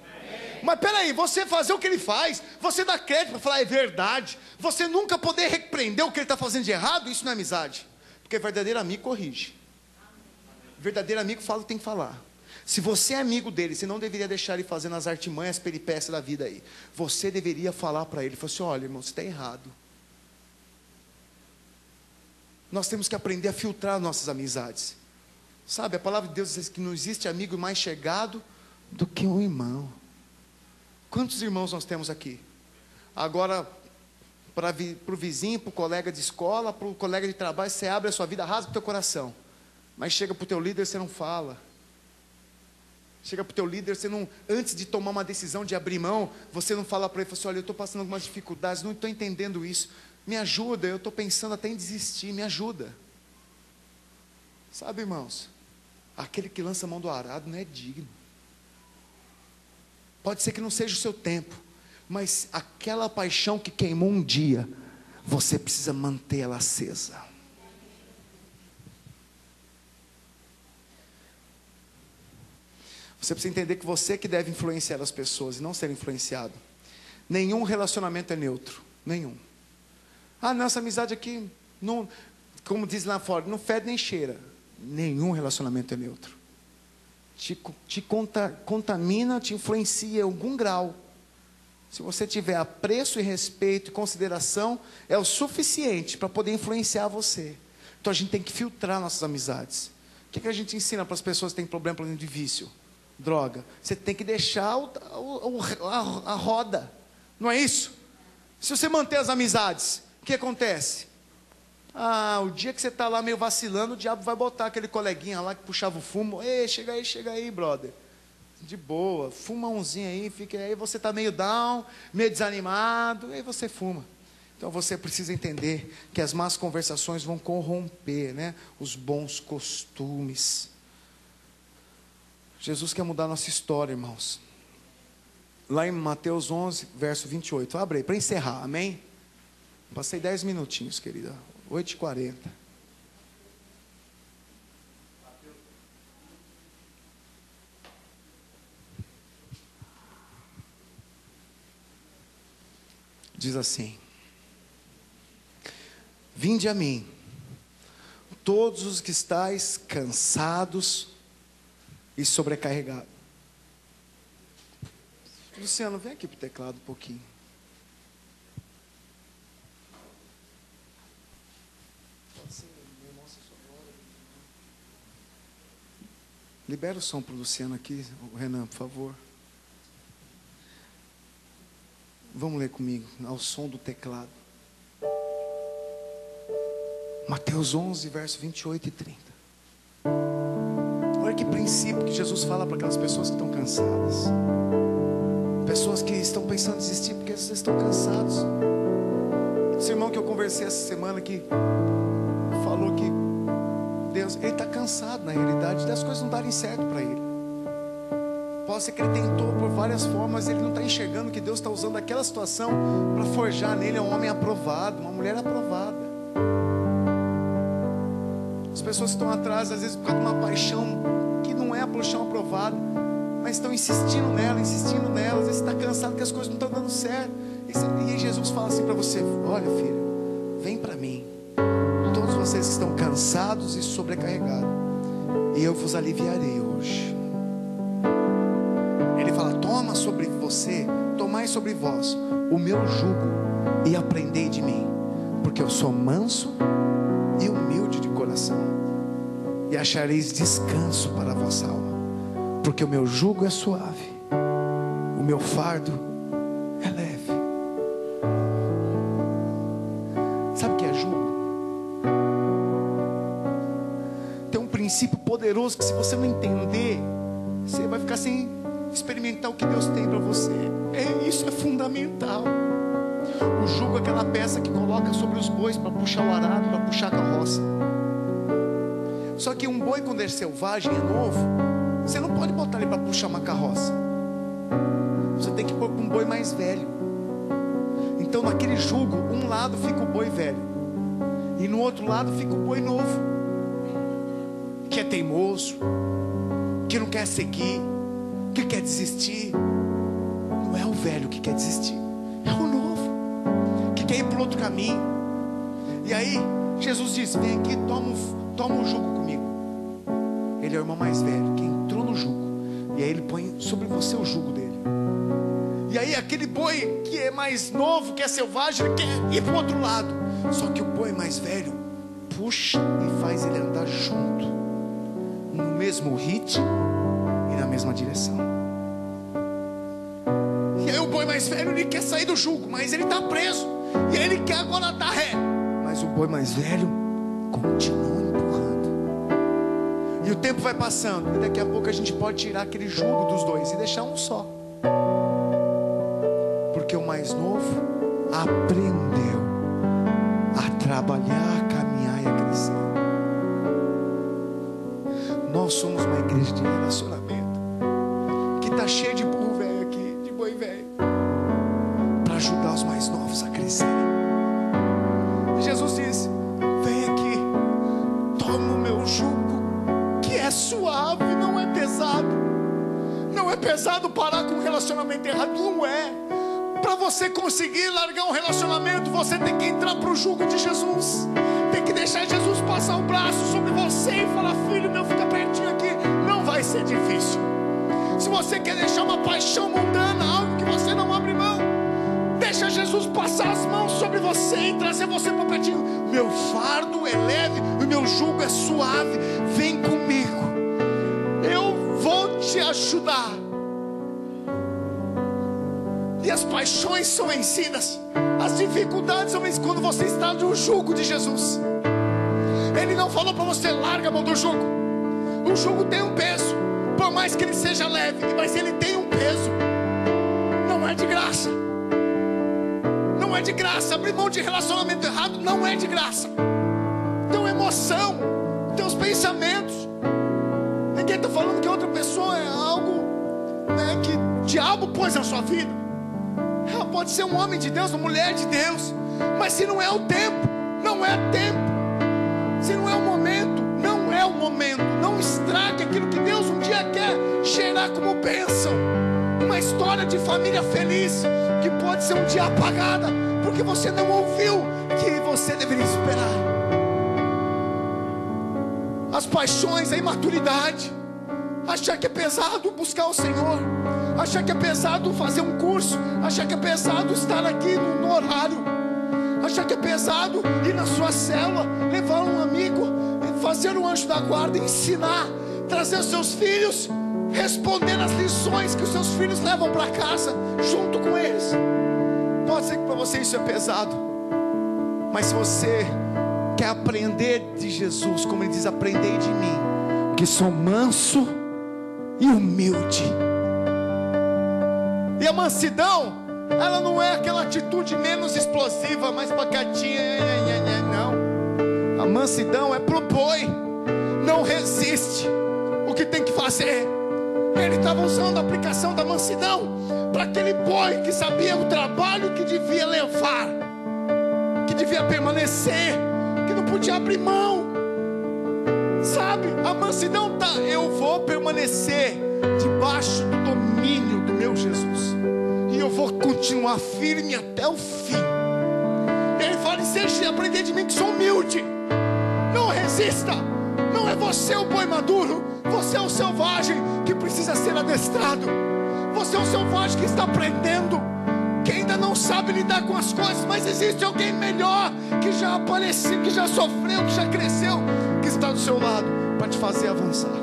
Mas peraí, você fazer o que ele faz, você dá crédito para falar é verdade, você nunca poder repreender o que ele está fazendo de errado, isso não é amizade. Porque verdadeiro amigo corrige. Verdadeiro amigo fala o que tem que falar. Se você é amigo dele, você não deveria deixar ele fazendo as artimanhas, peripécias da vida aí. Você deveria falar para ele, falar assim, olha irmão, você está errado. Nós temos que aprender a filtrar nossas amizades. Sabe, a palavra de Deus diz que não existe amigo mais chegado do que um irmão. Quantos irmãos nós temos aqui? Agora, para o vizinho, para o colega de escola, para o colega de trabalho, você abre a sua vida, rasga o teu coração. Mas chega para o teu líder, você não fala. Chega para o teu líder, você não, antes de tomar uma decisão de abrir mão, você não fala para ele, fala assim, olha, eu estou passando algumas dificuldades, não estou entendendo isso. Me ajuda, eu estou pensando até em desistir, me ajuda. Sabe, irmãos, aquele que lança a mão do arado não é digno. Pode ser que não seja o seu tempo, mas aquela paixão que queimou um dia, você precisa manter ela acesa. Você precisa entender que você que deve influenciar as pessoas e não ser influenciado. Nenhum relacionamento é neutro, nenhum. Ah, nossa amizade aqui, não, como diz lá fora, não fede nem cheira. Nenhum relacionamento é neutro. Te contamina, te influencia em algum grau. Se você tiver apreço e respeito e consideração, é o suficiente para poder influenciar você. Então a gente tem que filtrar nossas amizades. O que a gente ensina para as pessoas que têm problema de vício? Droga. Você tem que deixar a roda. Não é isso? Se você manter as amizades, o que acontece? O dia que você está lá meio vacilando, o diabo vai botar aquele coleguinha lá que puxava o fumo. Ei, chega aí, brother. De boa, fuma umzinho aí, fica aí, você está meio down, meio desanimado, aí você fuma. Então você precisa entender que as más conversações vão corromper, né, os bons costumes. Jesus quer mudar a nossa história, irmãos. Lá em Mateus 11, verso 28. Abre aí, para encerrar, amém? Passei 10 minutinhos, querida. 8h40. Diz assim: vinde a mim, todos os que estáis cansados e sobrecarregados. Luciano, vem aqui para o teclado um pouquinho. Libera o som para o Luciano aqui, Renan, por favor. Vamos ler comigo, ao som do teclado. Mateus 11, verso 28 e 30. Olha que princípio que Jesus fala para aquelas pessoas que estão cansadas. Pessoas que estão pensando em desistir porque eles estão cansados. Esse irmão que eu conversei essa semana que falou que Deus, ele está cansado na realidade das coisas não darem certo para ele. Pode ser que ele tentou por várias formas, ele não está enxergando que Deus está usando aquela situação para forjar nele um homem aprovado, uma mulher aprovada. As pessoas que estão atrás, às vezes por causa de uma paixão que não é a paixão aprovada, mas estão insistindo nela, às vezes está cansado que as coisas não estão dando certo. E aí Jesus fala assim para você: olha, filho, vem para mim, todos vocês que estão cansados e sobrecarregados, e eu vos aliviarei hoje. Ele fala: toma sobre você, tomai sobre vós o meu jugo e aprendei de mim, porque eu sou manso e humilde de coração, e achareis descanso para a vossa alma, porque o meu jugo é suave, o meu fardo é leve. Sabe o que é jugo? Tem um princípio poderoso que, se você não entender, você vai ficar sem experimentar o que Deus tem para você. Isso é fundamental. O jugo é aquela peça que coloca sobre os bois para puxar o arado, para puxar a carroça. Só que um boi, quando é selvagem, é novo, você não pode botar ele para puxar uma carroça. Você tem que pôr com um boi mais velho. Então naquele jugo, um lado fica o boi velho, e no outro lado fica o boi novo, que é teimoso, que não quer seguir, que quer desistir. Não é o velho que quer desistir, é o novo, que quer ir para outro caminho. E aí Jesus diz: vem aqui, toma o jugo comigo. Ele é o irmão mais velho, que entrou no jugo, e aí ele põe sobre você o jugo dele. E aí aquele boi que é mais novo, que é selvagem, ele quer ir para o outro lado. Só que o boi mais velho puxa e faz ele andar junto, no mesmo ritmo e na mesma direção. E aí o boi mais velho, ele quer sair do jugo, mas ele está preso, e aí ele quer agora dar ré, mas o boi mais velho continua empurrando. E o tempo vai passando, e daqui a pouco a gente pode tirar aquele jugo dos dois e deixar um só, porque o mais novo aprendeu a trabalhar, a caminhar e a crescer. Nós somos uma igreja de relacionamento, que está cheia de burro velho aqui, de boi velho, para ajudar os mais novos a crescerem. E Jesus disse: vem aqui, toma o meu jugo, que é suave, não é pesado. Não é pesado parar com um relacionamento errado, não é. Para você conseguir largar um relacionamento, você tem que entrar para o jugo de Jesus. Tem que deixar Jesus passar o braço sobre você e falar: filho meu, fica pertinho aqui. Não vai ser difícil. Se você quer deixar uma paixão mundana, algo que você não abre mão, deixa Jesus passar as mãos sobre você e trazer você para pertinho. Meu fardo é leve e meu jugo é suave. Vem comigo, eu vou te ajudar. E as paixões são vencidas, as dificuldades são vencidas quando você está no jugo de Jesus. Ele não falou para você: larga a mão do jugo. O jugo tem um peso, por mais que ele seja leve, mas ele tem um peso. Não é de graça. Não é de graça. Abrir mão de relacionamento errado não é de graça. Tem emoção, teus pensamentos. Ninguém está falando que outra pessoa é algo, né, que o diabo pôs na sua vida. Ela pode ser um homem de Deus, uma mulher de Deus, mas se não é o tempo, não é tempo. Se não é o momento, não é o momento. Não estrague aquilo que Deus um dia quer gerar como bênção. Uma história de família feliz, que pode ser um dia apagada, porque você não ouviu que você deveria esperar. as paixões, a imaturidade, achar que é pesado buscar o Senhor, achar que é pesado fazer um curso, achar que é pesado estar aqui no horário, achar que é pesado ir na sua célula, levar um amigo, fazer um anjo da guarda, ensinar, trazer os seus filhos, responder as lições que os seus filhos levam para casa, junto com eles. Pode ser que para você isso é pesado, mas se você quer aprender de Jesus, como ele diz, aprendei de mim, que sou manso e humilde. E a mansidão, ela não é aquela atitude menos explosiva, mais pacatinha, não. A mansidão é pro boi, não resiste o que tem que fazer. Ele estava usando a aplicação da mansidão para aquele boi que sabia o trabalho que devia levar, que devia permanecer, que não podia abrir mão. Sabe, a mansidão tá, eu vou permanecer debaixo do domínio do meu Jesus, e eu vou continuar firme até o fim. E ele fala: seja, aprender de mim que sou humilde, não resista. Não é você o boi maduro, você é o selvagem que precisa ser adestrado. Você é o selvagem que está aprendendo, que ainda não sabe lidar com as coisas, mas existe alguém melhor, que já apareceu, que já sofreu, que já cresceu, que está do seu lado para te fazer avançar.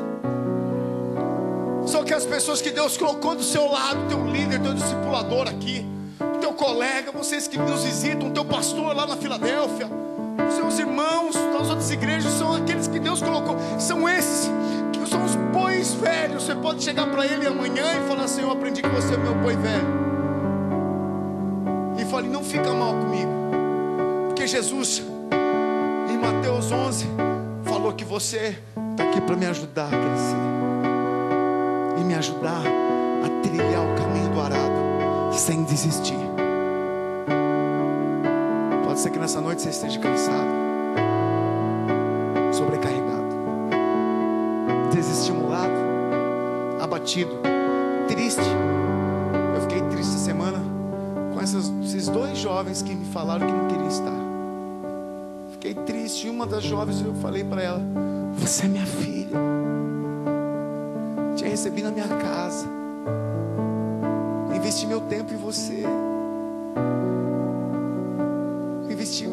Só que as pessoas que Deus colocou do seu lado, teu líder, teu discipulador aqui, teu colega, vocês que nos visitam, teu pastor lá na Filadélfia, seus irmãos das outras igrejas, são aqueles que Deus colocou, são esses que são os bois velhos. Você pode chegar para ele amanhã e falar assim: eu aprendi que você é meu boi velho, e fale: não fica mal comigo, porque Jesus em Mateus 11 falou que você está aqui para me ajudar a crescer e me ajudar a trilhar o caminho do arado sem desistir. Pode ser que nessa noite você esteja cansado, sobrecarregado, desestimulado, abatido, triste. Eu fiquei triste essa semana com esses dois jovens que me falaram que não queriam estar. Fiquei triste. E uma das jovens, eu falei para ela: você é minha filha, te recebi na minha casa, investi meu tempo em você, eu investi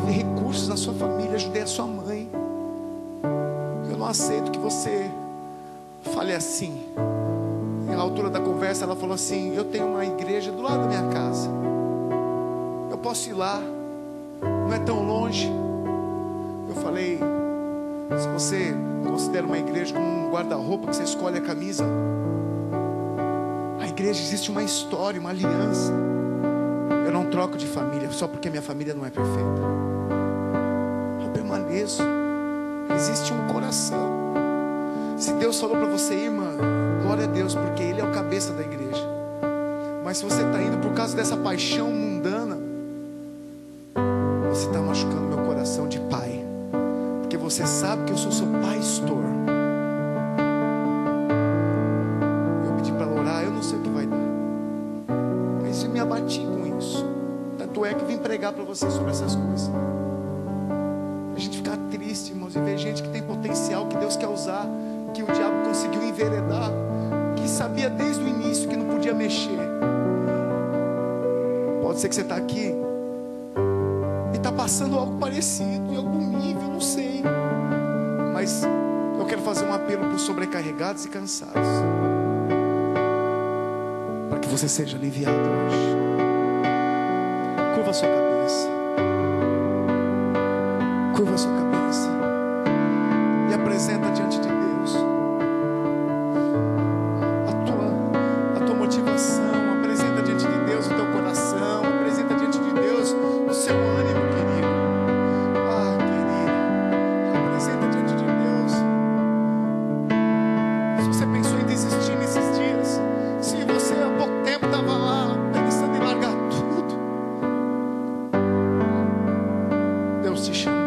recursos na sua família, ajudei a sua mãe. Eu não aceito que você fale assim. E na altura da conversa ela falou assim: eu tenho uma igreja do lado da minha casa, eu posso ir lá, não é tão longe. Eu falei: se você considera uma igreja como um guarda-roupa que você escolhe a camisa, a igreja existe uma história, uma aliança. Eu não troco de família só porque minha família não é perfeita. Eu permaneço. Existe um coração. Se Deus falou para você ir, irmã, glória a Deus, porque Ele é o cabeça da igreja. Mas se você está indo por causa dessa paixão mundana, você está machucando meu coração de pai, porque você sabe que eu sou seu pastor. Eu pedi para ela orar, eu não sei o que vai dar, mas eu me abati com isso. Tanto é que vim pregar para você sobre essas coisas. A gente ficar triste, irmãos, e ver gente que tem potencial, que Deus quer usar, que o diabo conseguiu enveredar, que sabia desde o início que não podia mexer. Pode ser que você está aqui e está passando algo parecido, em algum nível, não sei, mas eu quero fazer um apelo para os sobrecarregados e cansados, para que você seja aliviado hoje. Curva a sua cabeça, curva a sua cabeça e apresenta diante de Deus a tua motivação. Apresenta diante de Deus o teu coração, apresenta diante de Deus o seu ânimo, querido. Ah, querido, apresenta diante de Deus. Se você pensou em desistir nesses dias, se você há pouco tempo estava lá pensando em largar tudo, Deus te chamou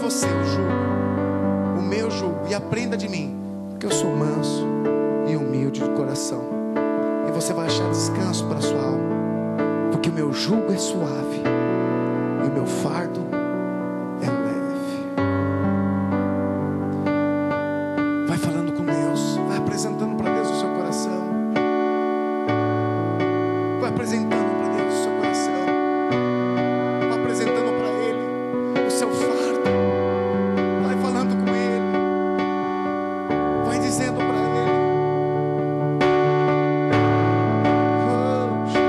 você o jugo, o meu jugo, e aprenda de mim, porque eu sou manso e humilde de coração. E você vai achar descanso para a sua alma, porque o meu jugo é suave e o meu fardo é leve. Vai falando com Deus, vai apresentando para Deus o seu coração, vai apresentando para Deus o seu coração, vai apresentando para Ele o seu fardo, vai falando com Ele, vai dizendo para Ele: oh, Jesus.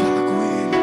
Fala com Ele.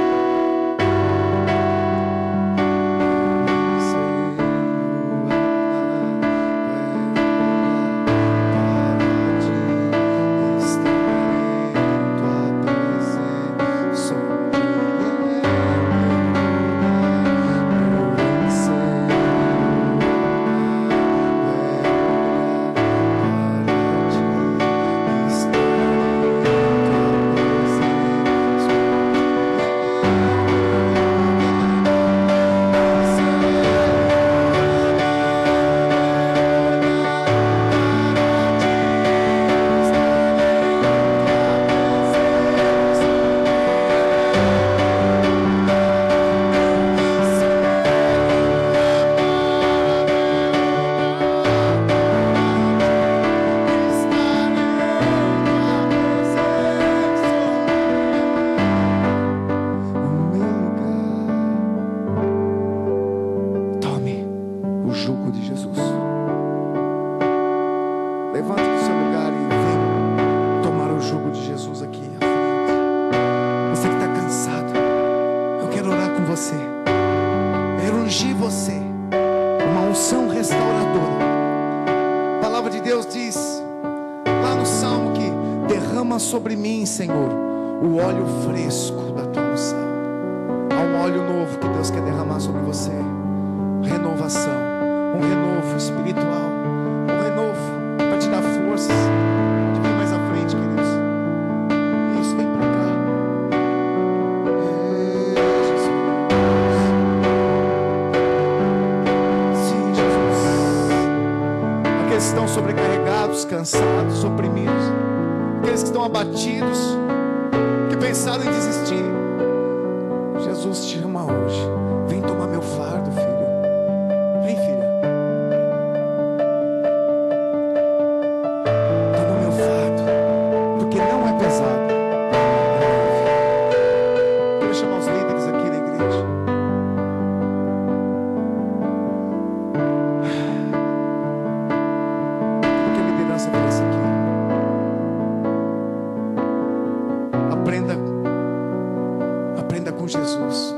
Tome o jugo de Jesus. Levante do seu lugar e vem tomar o jugo de Jesus aqui à frente. Você que está cansado, eu quero orar com você. Eu quero ungir você, uma unção restauradora. A palavra de Deus diz lá no Salmo que derrama sobre mim, Senhor, o óleo fresco da tua unção. Há um óleo novo que Deus quer derramar sobre você. Renovação, um renovo espiritual, um renovo para te dar forças de vir mais à frente, queridos. Isso, vem para cá. Jesus. Sim, Jesus. Aqueles que estão sobrecarregados, cansados, oprimidos, aqueles que estão abatidos, que pensaram em desistir, Jesus te chama hoje. Vem tomar meu fardo, filho. Vem, filha. Toma meu fardo, porque não é pesado, é leve. Quero chamar os líderes aqui na igreja. Quero que a liderança apareça aqui. Aprenda com Jesus.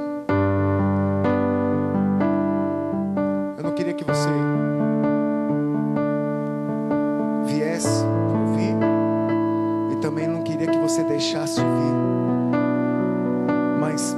Eu não queria que você viesse ouvir, e também não queria que você deixasse ouvir, mas